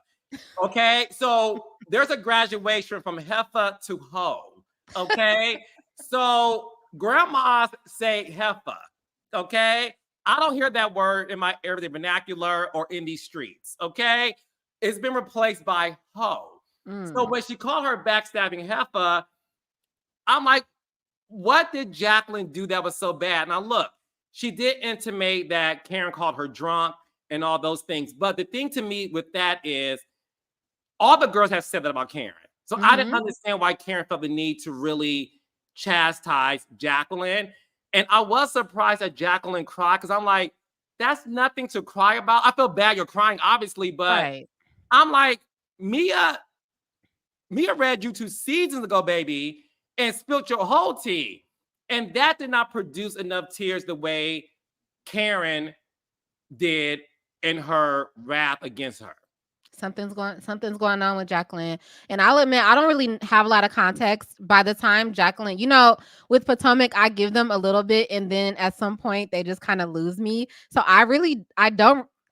Okay, so there's a graduation from heifer to hoe. Okay, so grandmas say heifer. Okay, I don't hear that word in my everyday vernacular or in these streets. Okay, it's been replaced by hoe. So when she called her backstabbing heifer, I'm like, what did Jacqueline do that was so bad? Now, look, she did intimate that Karen called her drunk and all those things. But the thing to me with that is all the girls have said that about Karen. So I didn't understand why Karen felt the need to really chastise Jacqueline. And I was surprised that Jacqueline cried because I'm like, that's nothing to cry about. I feel bad you're crying, obviously, but Right. I'm like, Mia read you 2 seasons ago, baby, and spilled your whole tea. And that did not produce enough tears the way Karen did in her wrath against her. Something's going on with Jacqueline. And I'll admit, I don't really have a lot of context by the time Jacqueline, with Potomac, I give them a little bit and then at some point they just kind of lose me. So I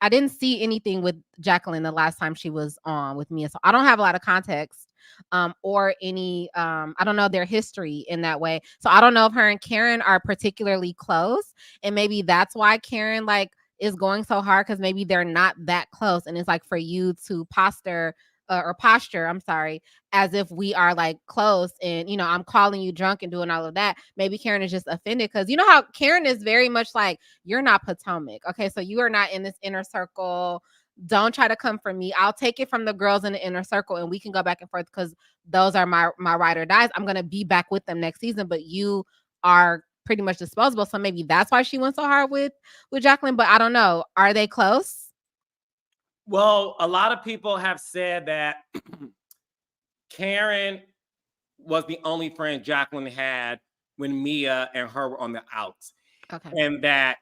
didn't see anything with Jacqueline the last time she was on with me. So I don't have a lot of context or any I don't know their history in that way. So I don't know if her and Karen are particularly close. And maybe that's why Karen is going so hard because maybe they're not that close. And it's like for you to posture, I'm sorry, as if we are like close and, I'm calling you drunk and doing all of that. Maybe Karen is just offended because you know how Karen is very much like, you're not Potomac. Okay. So you are not in this inner circle. Don't try to come for me. I'll take it from the girls in the inner circle and we can go back and forth because those are my ride or dies. I'm going to be back with them next season, but you are pretty much disposable. So maybe that's why she went so hard with Jacqueline, but I don't know. Are they close? Well, a lot of people have said that Karen was the only friend Jacqueline had when Mia and her were on the outs. Okay. And that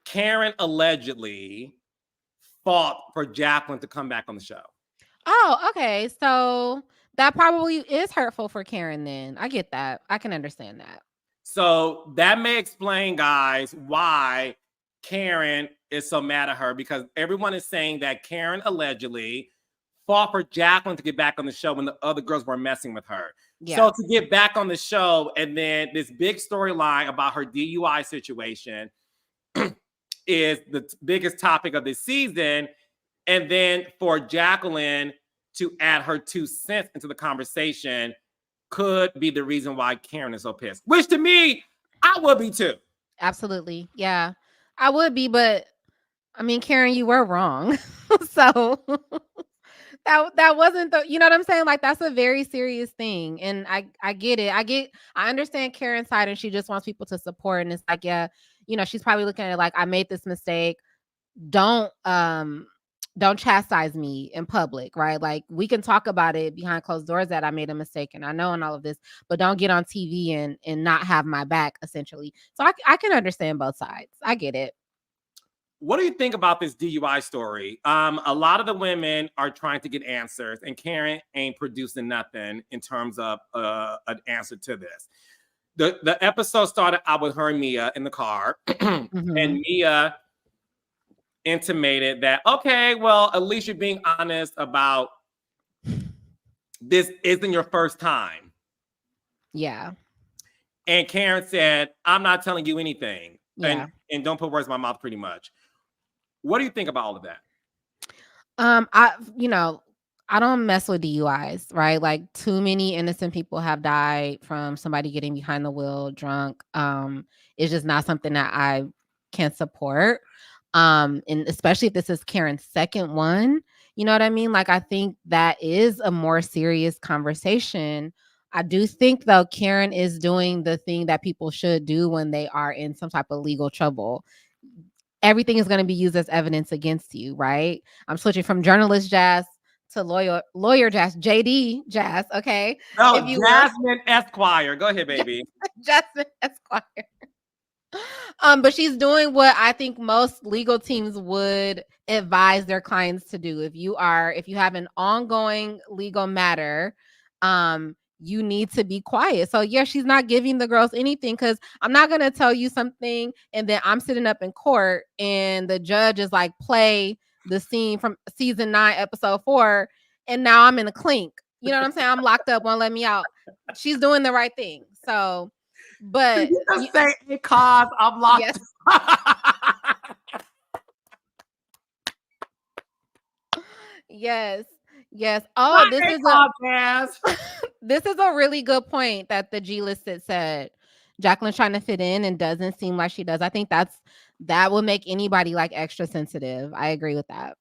Karen allegedly fought for Jacqueline to come back on the show. Oh, okay. So that probably is hurtful for Karen then. I get that. I can understand that. So that may explain, guys, why Karen is so mad at her, because everyone is saying that Karen allegedly fought for Jacqueline to get back on the show when the other girls were messing with her. Yeah. So to get back on the show, and then this big storyline about her DUI situation is the biggest topic of this season. And then for Jacqueline to add her 2 cents into the conversation could be the reason why Karen is so pissed, which to me, I would be too. Absolutely. Yeah, I would be. But I mean, Karen, you were wrong. So that wasn't you know what I'm saying? Like, that's a very serious thing. And I get it. I understand Karen's side and she just wants people to support. And it's like, yeah, she's probably looking at it like, I made this mistake. Don't chastise me in public, right? Like, we can talk about it behind closed doors that I made a mistake and I know and all of this, but don't get on TV and not have my back, essentially. So I can understand both sides. I get it. What do you think about this DUI story? A lot of the women are trying to get answers, and Karen ain't producing nothing in terms of an answer to this. The episode started out with her and Mia in the car, and Mia intimated that, okay, well, at least you're being honest about this isn't your first time. Yeah. And Karen said, I'm not telling you anything. Yeah. And don't put words in my mouth, pretty much. What do you think about all of that? I don't mess with DUIs, right? Like, too many innocent people have died from somebody getting behind the wheel drunk. It's just not something that I can support. And especially if this is Karen's second one, You know what I mean? Like, I think that is a more serious conversation. I do think, though, Karen is doing the thing that people should do when they are in some type of legal trouble. Everything is going to be used as evidence against you, right? I'm switching from journalist Jazz to lawyer Jazz, JD Jazz, okay? No, If you will. Jasmine Esquire. Go ahead, baby. Jasmine Esquire. But she's doing what I think most legal teams would advise their clients to do. If you have an ongoing legal matter, you need to be quiet. So yeah, she's not giving the girls anything, because I'm not gonna tell you something and then I'm sitting up in court and the judge is like, play the scene from season 9, episode 4, and now I'm in a clink. You know what I'm saying? I'm locked up, won't let me out. She's doing the right thing. So, but You just say because I'm locked. yes. Yes. Yes. Oh, this is a really good point that the G listed said. Jacqueline's trying to fit in and doesn't seem like she does. I think that will make anybody like extra sensitive. I agree with that.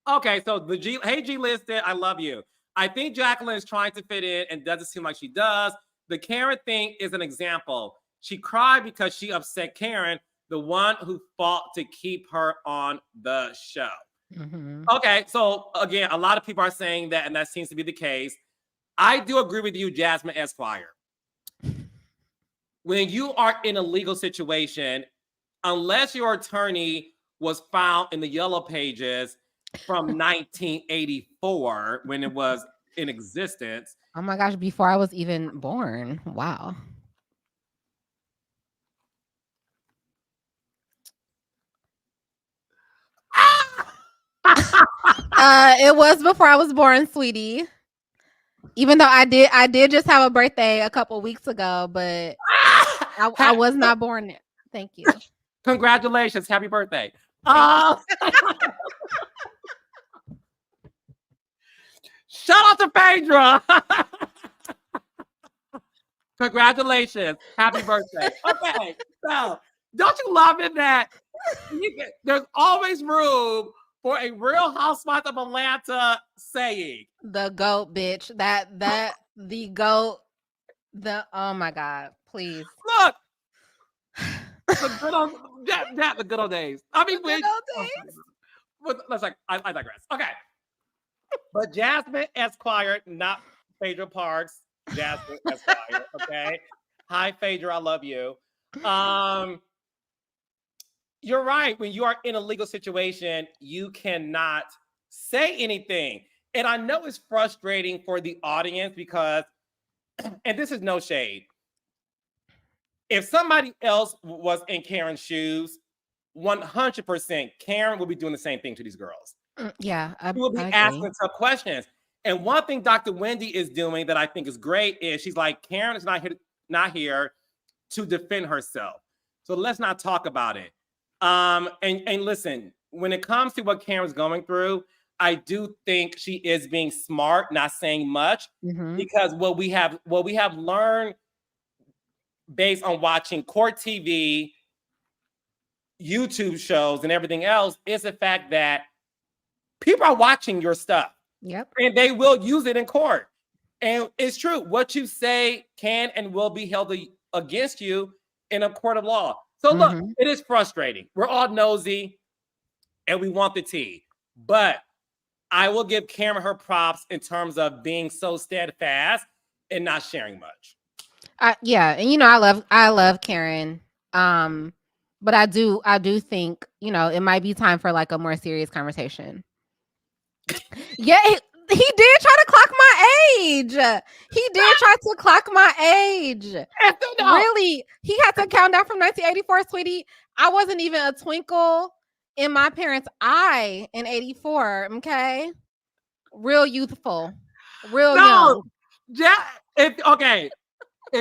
Okay, so the G listed, I love you. I think Jacqueline is trying to fit in and doesn't seem like she does. The Karen thing is an example. She cried because she upset Karen, the one who fought to keep her on the show. Mm-hmm. Okay, so again, a lot of people are saying that, and that seems to be the case. I do agree with you, Jasmine Esquire. When you are in a legal situation, unless your attorney was found in the yellow pages from 1984 when it was in existence. Oh my gosh, before I was even born. Wow. It was before I was born, sweetie. Even though I did just have a birthday a couple weeks ago, but I was not born there. Thank you. Congratulations. Happy birthday. Shout out to Phaedra. Congratulations. Happy birthday. Okay. So, don't you love it that there's always room for a Real Housewives of Atlanta saying? The GOAT, bitch. The GOAT. Oh my God. Please. Look. The good old days. I mean, I digress. Okay. But Jasmine Esquire, not Phaedra Parks. Jasmine Esquire. Okay. Hi, Phaedra. I love you. You're right. When you are in a legal situation, you cannot say anything. And I know it's frustrating for the audience because, and this is no shade, if somebody else was in Karen's shoes, 100% Karen will be doing the same thing to these girls. Yeah. She will be asking tough questions. And one thing Dr. Wendy is doing that I think is great is she's like, Karen is not here to defend herself. So let's not talk about it. And listen, when it comes to what Karen's going through, I do think she is being smart, not saying much, because what we have learned based on watching court TV, YouTube shows, and everything else is the fact that people are watching your stuff. Yep. And they will use it in court. And it's true. What you say can and will be held against you in a court of law. So look, it is frustrating. We're all nosy and we want the tea. But I will give Karen her props in terms of being so steadfast and not sharing much. Yeah, and I love Karen. But I do think, it might be time for like a more serious conversation. Yeah, he did try to clock my age. He did try to clock my age. Really, he had to count down from 1984, sweetie. I wasn't even a twinkle in my parents' eye in 84. Okay, real youthful, real young. If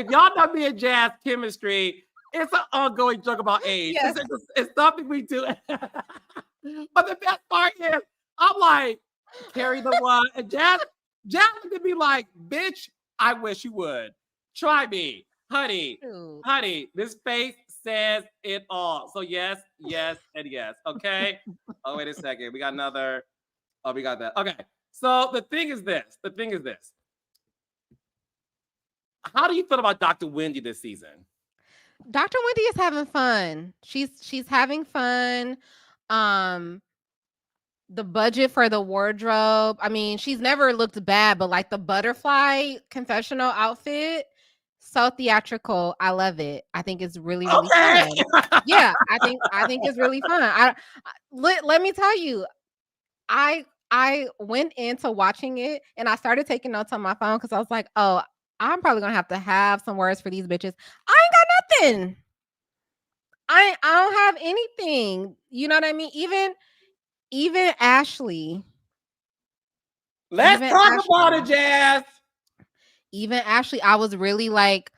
y'all know me and Jazz chemistry, it's an ongoing joke about age. Yes. It's something we do. But the best part is, I'm like, carry the one. And Jazz could be like, bitch, I wish you would. Try me. Honey, this face says it all. So yes, and yes. Okay. Oh, wait a second. We got another. Oh, we got that. Okay. So the thing is this. How do you feel about Dr. Wendy this season? Dr. Wendy is having fun. She's having fun. Um, the budget for the wardrobe. I mean, she's never looked bad, but like the butterfly confessional outfit, so theatrical. I love it. I think it's really, really Okay. fun. Yeah, I think it's really fun. Let me tell you, I went into watching it and I started taking notes on my phone because I was like, oh, I'm probably gonna have some words for these bitches. I ain't got nothing. I don't have anything. You know what I mean? Even Ashley. Let's talk about it, Jazz. Even Ashley, I was really like,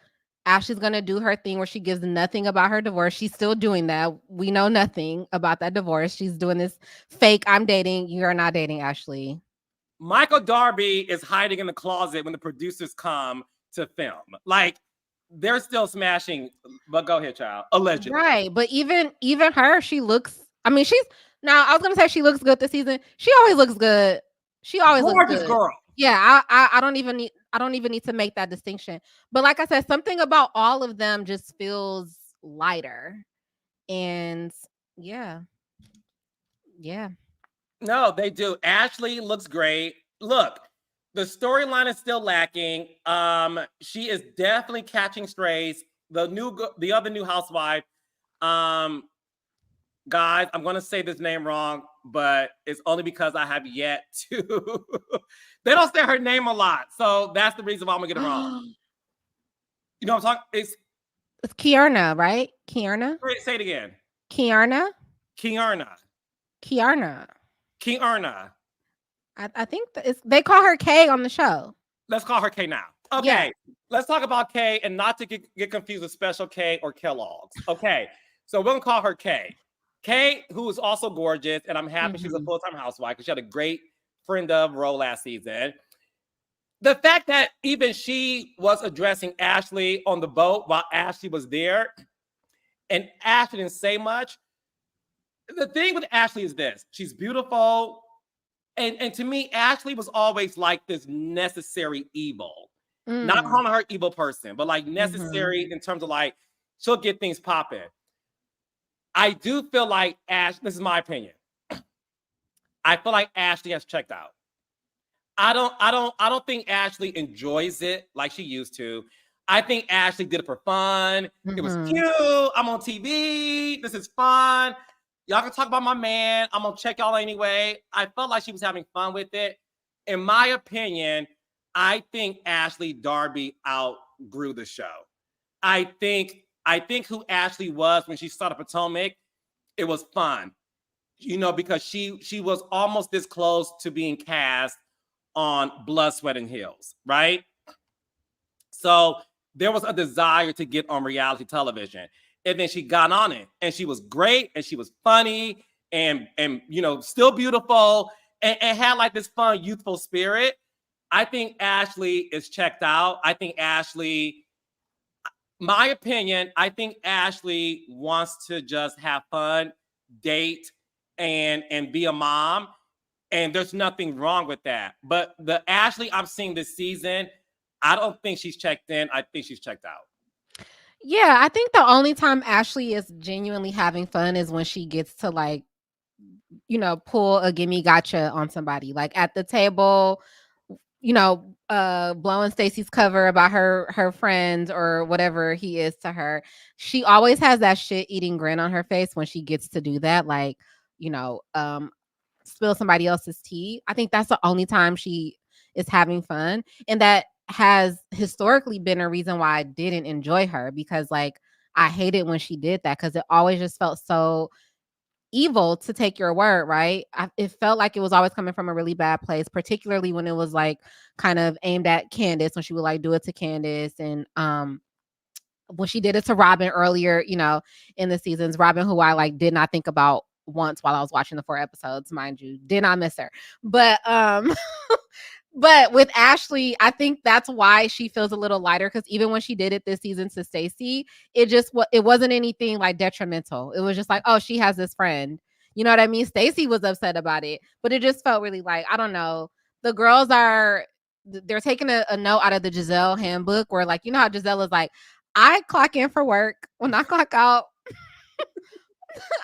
Ashley's gonna do her thing where she gives nothing about her divorce. She's still doing that. We know nothing about that divorce. She's doing this fake, I'm dating, you're not dating, Ashley. Michael Darby is hiding in the closet when the producers come to film. Like, they're still smashing, but go ahead, child. Allegedly. Right. But even her, she looks, I mean, I was gonna say she looks good this season. She always looks good. She always looks good. Girl. Yeah, I don't even need to make that distinction. But like I said, something about all of them just feels lighter. And yeah. No, they do. Ashley looks great. Look, the storyline is still lacking. She is definitely catching strays. The other new housewife, guys, I'm gonna say this name wrong, but it's only because I have yet to. They don't say her name a lot, so that's the reason why I'm gonna get it wrong. You know what I'm talking? It's Kiarna, right? Kiarna. Say it again. Kiarna. I think they call her Kay on the show. Let's call her Kay now. Okay, yeah. Let's talk about Kay and not to get confused with Special K or Kellogg's. Okay, so we're gonna call her Kay. Kay, who is also gorgeous, and I'm happy she's a full-time housewife because she had a great friend of role last season. The fact that even she was addressing Ashley on the boat while Ashley was there, and Ashley didn't say much. The thing with Ashley is this: she's beautiful. And to me, Ashley was always like this necessary evil. Not calling her evil person, but like necessary in terms of like, she'll get things popping. I do feel like this is my opinion. I feel like Ashley has checked out. I don't think Ashley enjoys it like she used to. I think Ashley did it for fun. It was cute. I'm on TV. This is fun. Y'all can talk about my man. I'm going to check y'all anyway. I felt like she was having fun with it. In my opinion, I think Ashley Darby outgrew the show. I think who Ashley was when she started Potomac, it was fun. You know, because she was almost this close to being cast on Blood, Sweat, and Heels, right? So there was a desire to get on reality television. And then she got on it and she was great and she was funny and you know, still beautiful and had like this fun, youthful spirit. I think Ashley is checked out. I think Ashley, my opinion, I think Ashley wants to just have fun, date, and be a mom. And there's nothing wrong with that. But the Ashley I'm seeing this season, I don't think she's checked in. I think she's checked out. Yeah, I think the only time Ashley is genuinely having fun is when she gets to like, you know, pull a gimme gotcha on somebody. Like at the table, you know, blowing Stacey's cover about her friends or whatever he is to her. She always has that shit eating grin on her face when she gets to do that. Like, you know, spill somebody else's tea. I think that's the only time she is having fun. And that has historically been a reason why I didn't enjoy her, because like I hated when she did that because it always just felt so evil, to take your word, right? It felt like it was always coming from a really bad place, particularly when it was like kind of aimed at Candace, when she would like do it to Candace, and when she did it to Robin earlier, you know, in the seasons. Robin, who I like did not think about once while I was watching the 4 episodes, mind you, did not miss her, but But with Ashley, I think that's why she feels a little lighter, because even when she did it this season to Stacey, it wasn't anything like detrimental. It was just like, oh, she has this friend. You know what I mean? Stacey was upset about it, but it just felt really like, I don't know. The girls they're taking a note out of the Giselle handbook where, like, you know how Giselle is like, I clock in for work. When I clock out,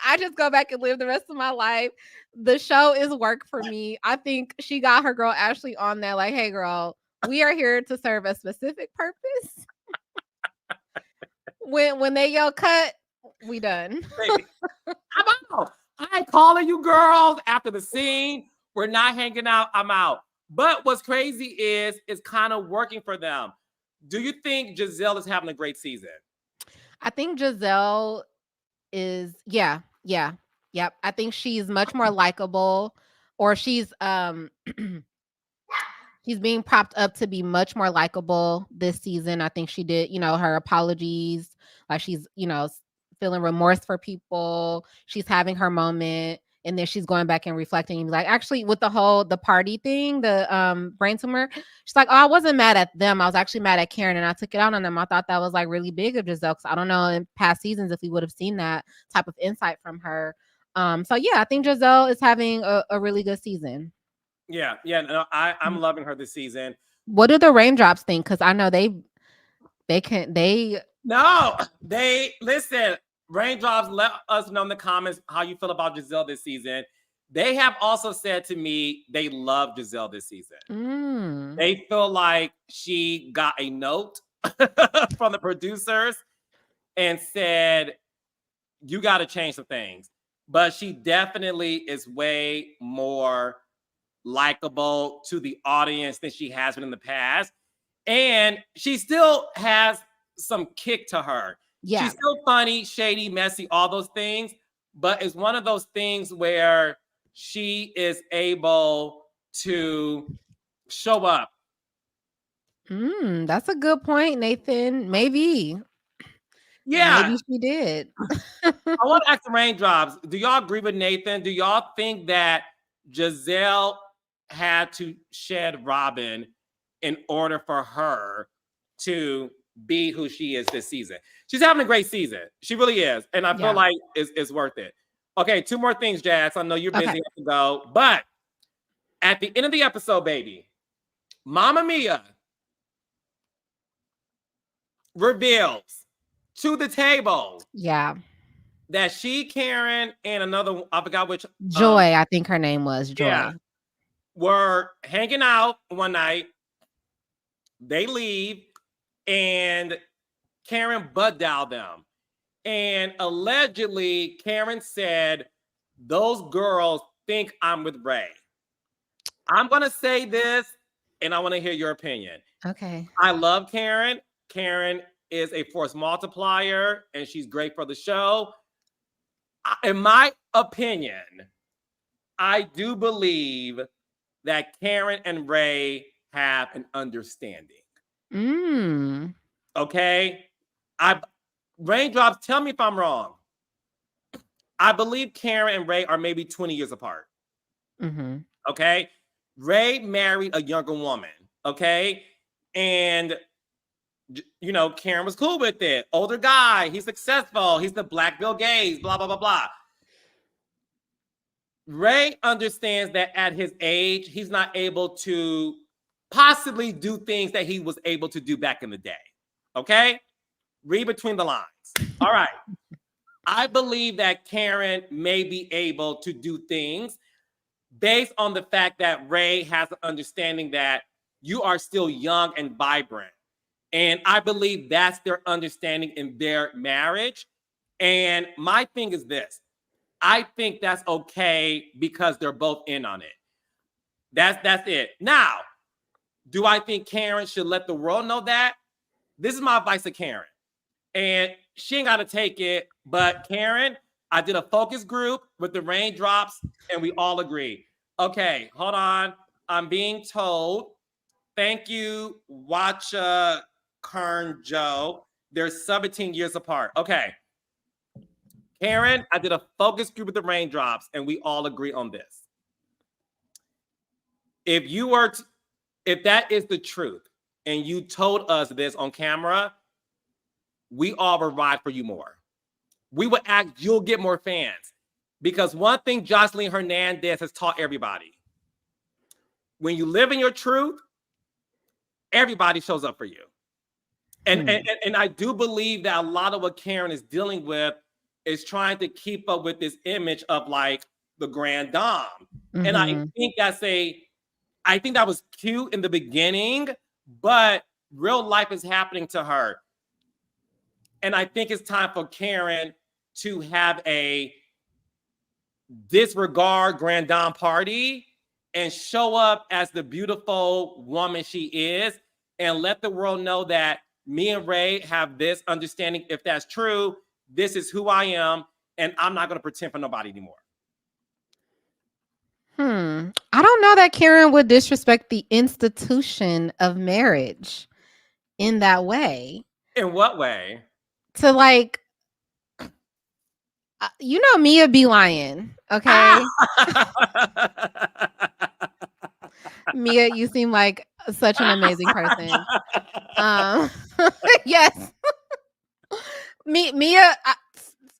I just go back and live the rest of my life. The show is work for me. I think she got her girl Ashley on there like, hey, girl, we are here to serve a specific purpose. When they yell cut, we done. Baby, I'm out. I ain't calling you girls after the scene. We're not hanging out. I'm out. But what's crazy is it's kind of working for them. Do you think Giselle is having a great season? I think Giselle is, yep. I think she's much more likable, or she's she's being propped up to be much more likable this season. I think she did, her apologies. Like, she's, feeling remorse for people. She's having her moment. And then she's going back and reflecting and be like, actually, with the party thing, the brain tumor, she's like, oh, I wasn't mad at them. I was actually mad at Karen, and I took it out on them. I thought that was like really big of Giselle, because I don't know in past seasons if we would have seen that type of insight from her. So yeah, I think Giselle is having a really good season. Yeah, no, I'm loving her this season. What do the raindrops think? Because I know they listen. Raindrops, let us know in the comments how you feel about Giselle this season. They have also said to me they love Giselle this season. They feel like she got a note from the producers and said, you got to change some things. But she definitely is way more likable to the audience than she has been in the past. And she still has some kick to her. Yeah. She's still funny, shady, messy, all those things. But it's one of those things where she is able to show up. That's a good point, Nathan. Maybe. Yeah. Maybe she did. I want to ask the raindrops. Do y'all agree with Nathan? Do y'all think that Giselle had to shed Robin in order for her to be who she is this season? She's having a great season. She really is. And I feel like it's worth it. Okay, 2 more things, Jazz. I know you're busy to go. But at the end of the episode, baby, Mama Mia reveals to the table that she, Karen, and another, I forgot which. Joy, I think her name was Joy. Yeah, were hanging out one night. They leave, and Karen butt dialed them. And allegedly, Karen said, those girls think I'm with Ray. I'm going to say this, and I want to hear your opinion. Okay. I love Karen. Karen is a force multiplier, and she's great for the show. In my opinion, I do believe that Karen and Ray have an understanding. Okay? Raindrops, tell me if I'm wrong. I believe Karen and Ray are maybe 20 years apart. Okay? Ray married a younger woman. Okay? And, Karen was cool with it. Older guy. He's successful. He's the Black Bill Gates. Blah, blah, blah, blah. Ray understands that at his age, he's not able to possibly do things that he was able to do back in the day. Okay? Read between the lines. All right. I believe that Karen may be able to do things based on the fact that Ray has an understanding that you are still young and vibrant. And I believe that's their understanding in their marriage. And my thing is this. I think that's okay because they're both in on it. That's it. Now, do I think Karen should let the world know that? This is my advice to Karen. And she ain't got to take it. But Karen, I did a focus group with the raindrops, and we all agree. Okay, hold on. I'm being told. Thank you, Watcha Kern Joe. They're 17 years apart. Okay. Karen, I did a focus group with the raindrops, and we all agree on this. If that is the truth, and you told us this on camera, we all would ride for you more. We would act, you'll get more fans. Because one thing Jocelyn Hernandez has taught everybody, when you live in your truth, everybody shows up for you. And I do believe that a lot of what Karen is dealing with is trying to keep up with this image of like the grand dame. And I think I think that was cute in the beginning, but real life is happening to her. And I think it's time for Karen to have a disregard grand dame party and show up as the beautiful woman she is and let the world know that me and Ray have this understanding. If that's true, this is who I am, and I'm not going to pretend for nobody anymore. I don't know that Karen would disrespect the institution of marriage in that way. In what way? To like, you know, Mia be lying, okay? Mia, you seem like such an amazing person. Yes. Mia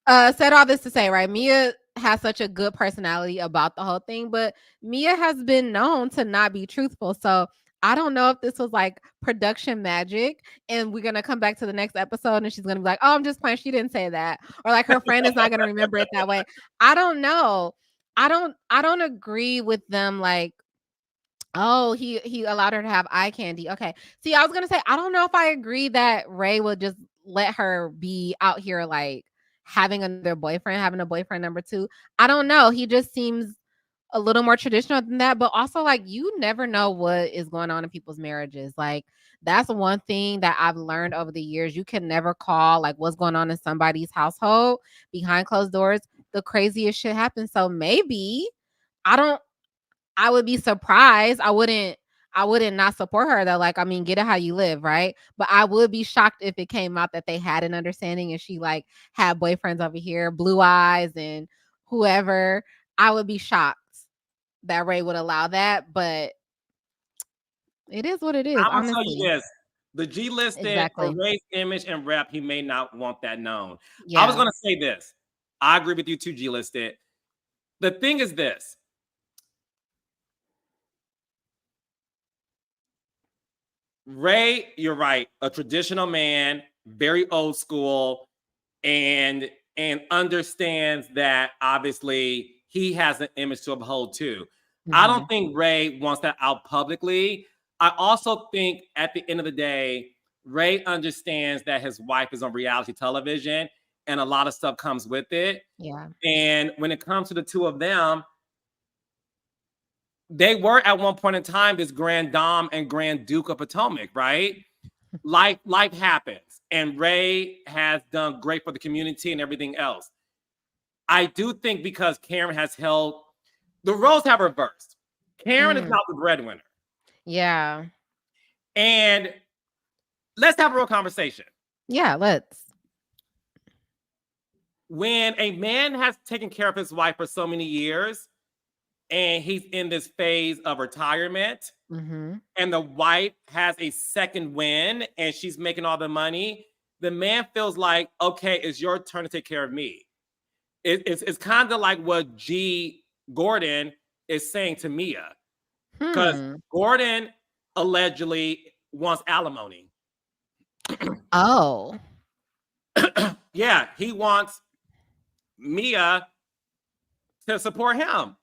said all this to say, right? Mia has such a good personality about the whole thing, but Mia has been known to not be truthful. So I don't know if this was like production magic and we're going to come back to the next episode and she's going to be like, oh, I'm just playing. She didn't say that. Or like her friend is not going to remember it that way. I don't know. I don't agree with them like, oh, he allowed her to have eye candy. Okay. See, I was going to say, I don't know if I agree that Ray would just let her be out here like having another boyfriend, having a boyfriend number 2. I don't know. He just seems a little more traditional than that, but also like you never know what is going on in people's marriages. Like that's one thing that I've learned over the years. You can never call like what's going on in somebody's household behind closed doors. The craziest shit happens. So maybe I would be surprised. I wouldn't not support her though. Like, I mean, get it how you live, right? But I would be shocked if it came out that they had an understanding and she like had boyfriends over here, Blue Eyes and whoever. I would be shocked that Ray would allow that, but it is what it is. I'm gonna tell you Honestly. this. The G listed Exactly. for Ray's image and rep, he may not want that known. Yeah. I was gonna say this. I agree with you too, G listed. The thing is this. Ray, you're right. A traditional man, very old school, and understands that obviously he has an image to uphold too. I don't think Ray wants that out publicly. I also think at the end of the day, Ray understands that his wife is on reality television and a lot of stuff comes with it. Yeah. And when it comes to the two of them, they were at one point in time this Grand Dame and Grand Duke of Potomac, right? Life happens, and Ray has done great for the community and everything else. I do think because Karen has held, the roles have reversed. Karen is now the breadwinner. Yeah. And let's have a real conversation. Yeah, let's. When a man has taken care of his wife for so many years, and he's in this phase of retirement, and the wife has a second win and she's making all the money, the man feels like, okay, it's your turn to take care of me. It's kind of like what G. Gordon is saying to Mia. Because Gordon allegedly wants alimony. Oh. Yeah, he wants Mia to support him.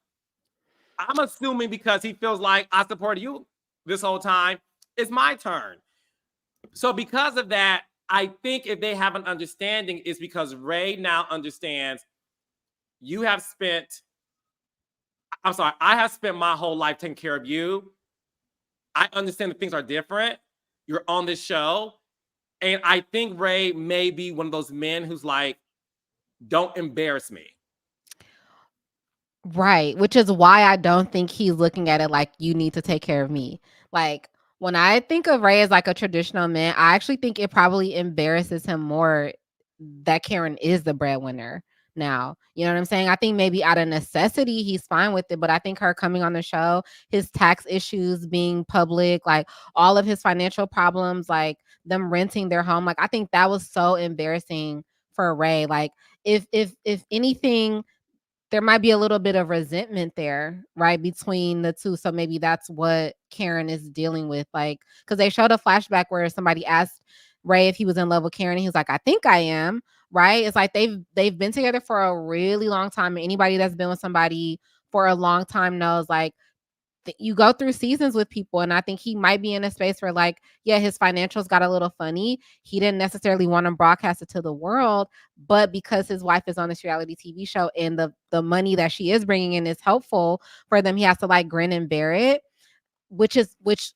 I'm assuming because he feels like I supported you this whole time, it's my turn. So because of that, I think if they have an understanding, it's because Ray now understands I have spent my whole life taking care of you. I understand that things are different. You're on this show. And I think Ray may be one of those men who's like, don't embarrass me. Right, which is why I don't think he's looking at it like you need to take care of me. Like when I think of Ray as like a traditional man, I actually think it probably embarrasses him more that Karen is the breadwinner now. You know what I'm saying? I think maybe out of necessity he's fine with it, but I think her coming on the show, his tax issues being public, like all of his financial problems, like them renting their home, like I think that was so embarrassing for Ray. Like if anything, there might be a little bit of resentment there, right, between the two. So maybe that's what Karen is dealing with. Like, because they showed a flashback where somebody asked Ray if he was in love with Karen. And he was like, I think I am. Right. It's like they've been together for a really long time. And anybody that's been with somebody for a long time knows, like, you go through seasons with people. And I think he might be in a space where, like, yeah, his financials got a little funny. He didn't necessarily want to broadcast it to the world, but because his wife is on this reality TV show and the money that she is bringing in is helpful for them, he has to, like, grin and bear it. Which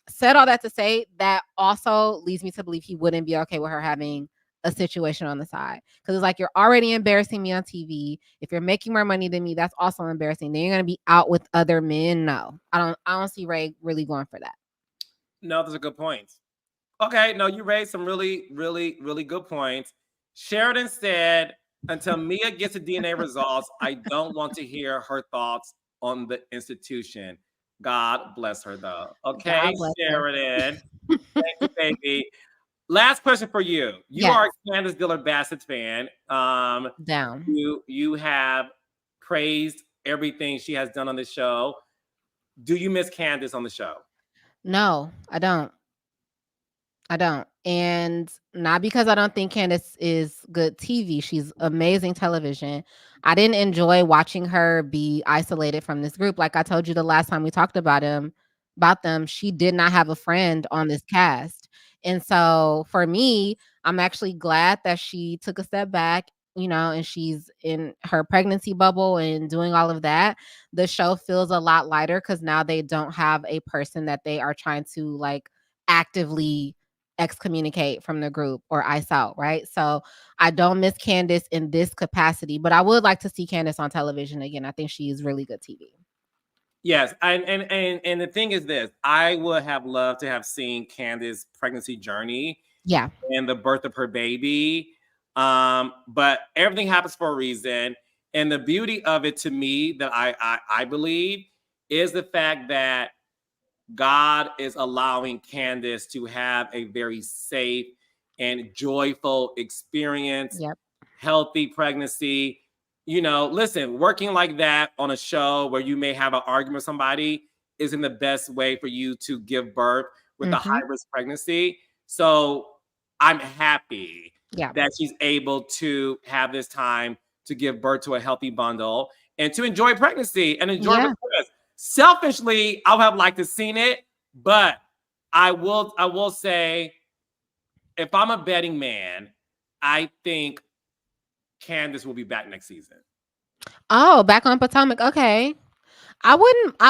said all that to say that also leads me to believe he wouldn't be okay with her having a situation on the side, because it's like, you're already embarrassing me on TV. If you're making more money than me, that's also embarrassing. Then you're gonna be out with other men. No, I don't see Ray really going for that. No, those are good points. Okay, no, you raised some really, really, really good points. Sheridan said, until Mia gets the DNA results, I don't want to hear her thoughts on the institution. God bless her, though. Okay, Sheridan. Thank you, baby. Last question for you. You are a Candace Dillard Bassett fan. Down. You have praised everything she has done on the show. Do you miss Candace on the show? No, I don't. And not because I don't think Candace is good TV. She's amazing television. I didn't enjoy watching her be isolated from this group. Like I told you the last time we talked about them, she did not have a friend on this cast. And so for me, I'm actually glad that she took a step back, and she's in her pregnancy bubble and doing all of that. The show feels a lot lighter because now they don't have a person that they are trying to, like, actively excommunicate from the group or ice out, right? So I don't miss Candace in this capacity, but I would like to see Candace on television again. I think she is really good TV. Yes, and the thing is this: I would have loved to have seen Candace's pregnancy journey, and the birth of her baby. But everything happens for a reason, and the beauty of it, to me, that I believe, is the fact that God is allowing Candace to have a very safe and joyful experience, healthy pregnancy. Listen, working like that on a show where you may have an argument with somebody isn't the best way for you to give birth with a high-risk pregnancy. So I'm happy that she's able to have this time to give birth to a healthy bundle and to enjoy pregnancy and enjoy the process. Selfishly, I would have liked to seen it, but I will say, if I'm a betting man, I think Candace will be back next season. Oh, back on Potomac. Okay. I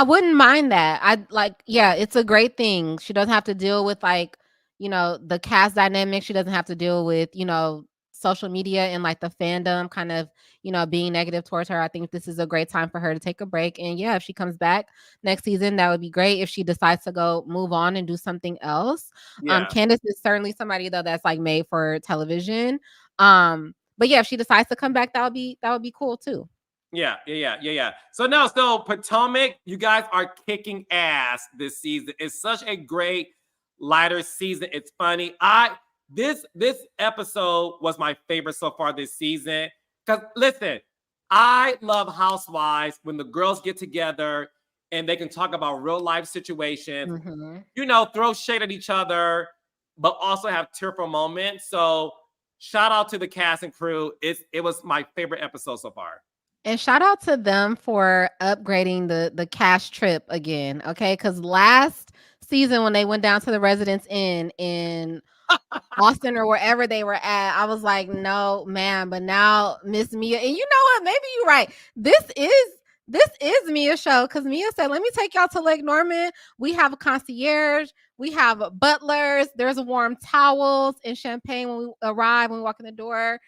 wouldn't mind that. It's a great thing. She doesn't have to deal with, like, the cast dynamic. She doesn't have to deal with, social media and, like, the fandom kind of, being negative towards her. I think this is a great time for her to take a break. And if she comes back next season, that would be great. If she decides to go move on and do something else. Candace is certainly somebody, though, that's, like, made for television. But if she decides to come back, that would be cool too. Yeah. So Potomac, you guys are kicking ass this season. It's such a great lighter season. It's funny. This episode was my favorite so far this season. Because listen, I love Housewives when the girls get together and they can talk about real life situations, throw shade at each other, but also have tearful moments. So shout out to the cast and crew. It was my favorite episode so far. And shout out to them for upgrading the cash trip again, okay? Because last season when they went down to the Residence Inn in Austin or wherever they were at, I was like, no, man. But now Miss Mia, and you know what? Maybe you're right. This is Mia's show, because Mia said, let me take y'all to Lake Norman. We have a concierge. We have butlers. There's warm towels and champagne when we arrive, when we walk in the door.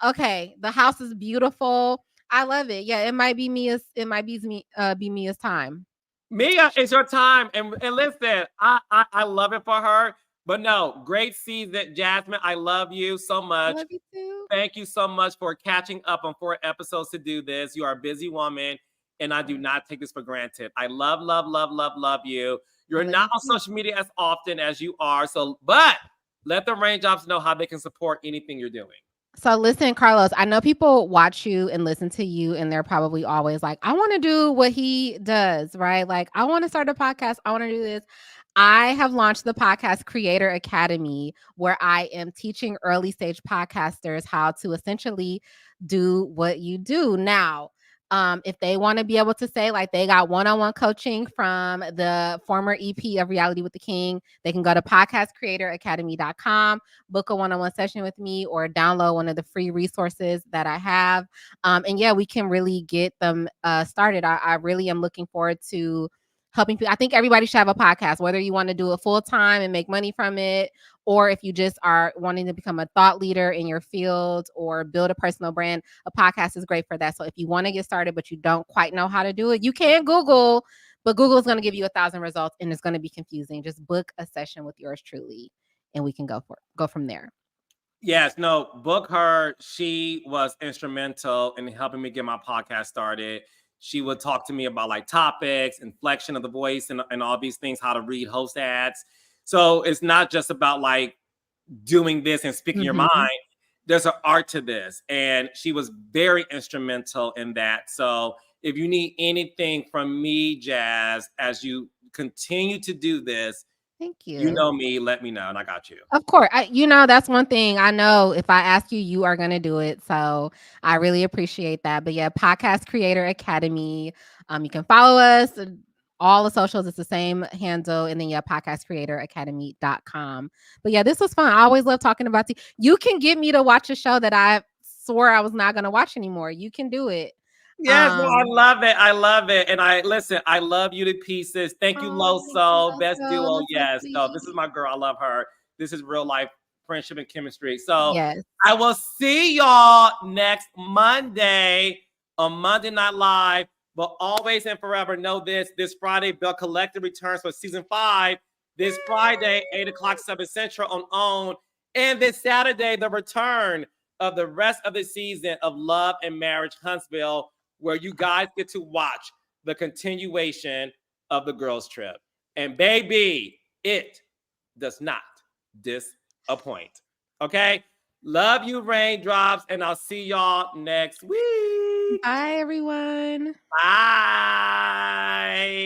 Okay, the house is beautiful. I love it. Yeah, it might be Mia's time. Mia, it's your time. And listen, I love it for her. But no, great season, Jasmine. I love you so much. I love you too. Thank you so much for catching up on 4 episodes to do this. You are a busy woman, and I do not take this for granted. I love you. You're not on social media as often as you are. But let the raindrops know how they can support anything you're doing. So listen, Carlos, I know people watch you and listen to you, and they're probably always like, I want to do what he does, right? Like, I want to start a podcast. I want to do this. I have launched the Podcast Creator Academy, where I am teaching early stage podcasters how to essentially do what you do. Now, if they want to be able to say like they got one-on-one coaching from the former EP of Reality with the King, they can go to podcastcreatoracademy.com, book a one-on-one session with me, or download one of the free resources that I have. And yeah, we can really get them started. I really am looking forward to helping people. I think everybody should have a podcast, whether you want to do it full time and make money from it, or if you just are wanting to become a thought leader in your field or build a personal brand. A podcast is great for that. So if you want to get started, but you don't quite know how to do it, you can Google, but Google is going to give you 1,000 results and it's going to be confusing. Just book a session with yours truly, and we can go from there. Yes, no, book her. She was instrumental in helping me get my podcast started. She would talk to me about like topics, inflection of the voice, and all these things, how to read host ads. So it's not just about like doing this and speaking your mind. There's an art to this. And she was very instrumental in that. So if you need anything from me, Jazz, as you continue to do this, thank you. You know me, let me know, and I got you. Of course. That's one thing I know. If I ask you, you are going to do it. So I really appreciate that. But yeah, Podcast Creator Academy. You can follow us. All the socials, it's the same handle. And then yeah, podcastcreatoracademy.com. But yeah, this was fun. I always love talking about you. You can get me to watch a show that I swore I was not going to watch anymore. You can do it. Yes, no, I love it. I love it. And I love you to pieces. Thank you, Loso. Best duo. Yes. So this is my girl. I love her. This is real life friendship and chemistry. So yes. I will see y'all next Monday on Monday Night Live. But always and forever know this Friday, Bell Collective returns for season 5. This Friday, 8 o'clock, 7 Central on OWN. And this Saturday, the return of the rest of the season of Love and Marriage Huntsville, where you guys get to watch the continuation of the girls' trip. And baby, it does not disappoint. Okay? Love you, Raindrops, and I'll see y'all next week. Bye, everyone. Bye.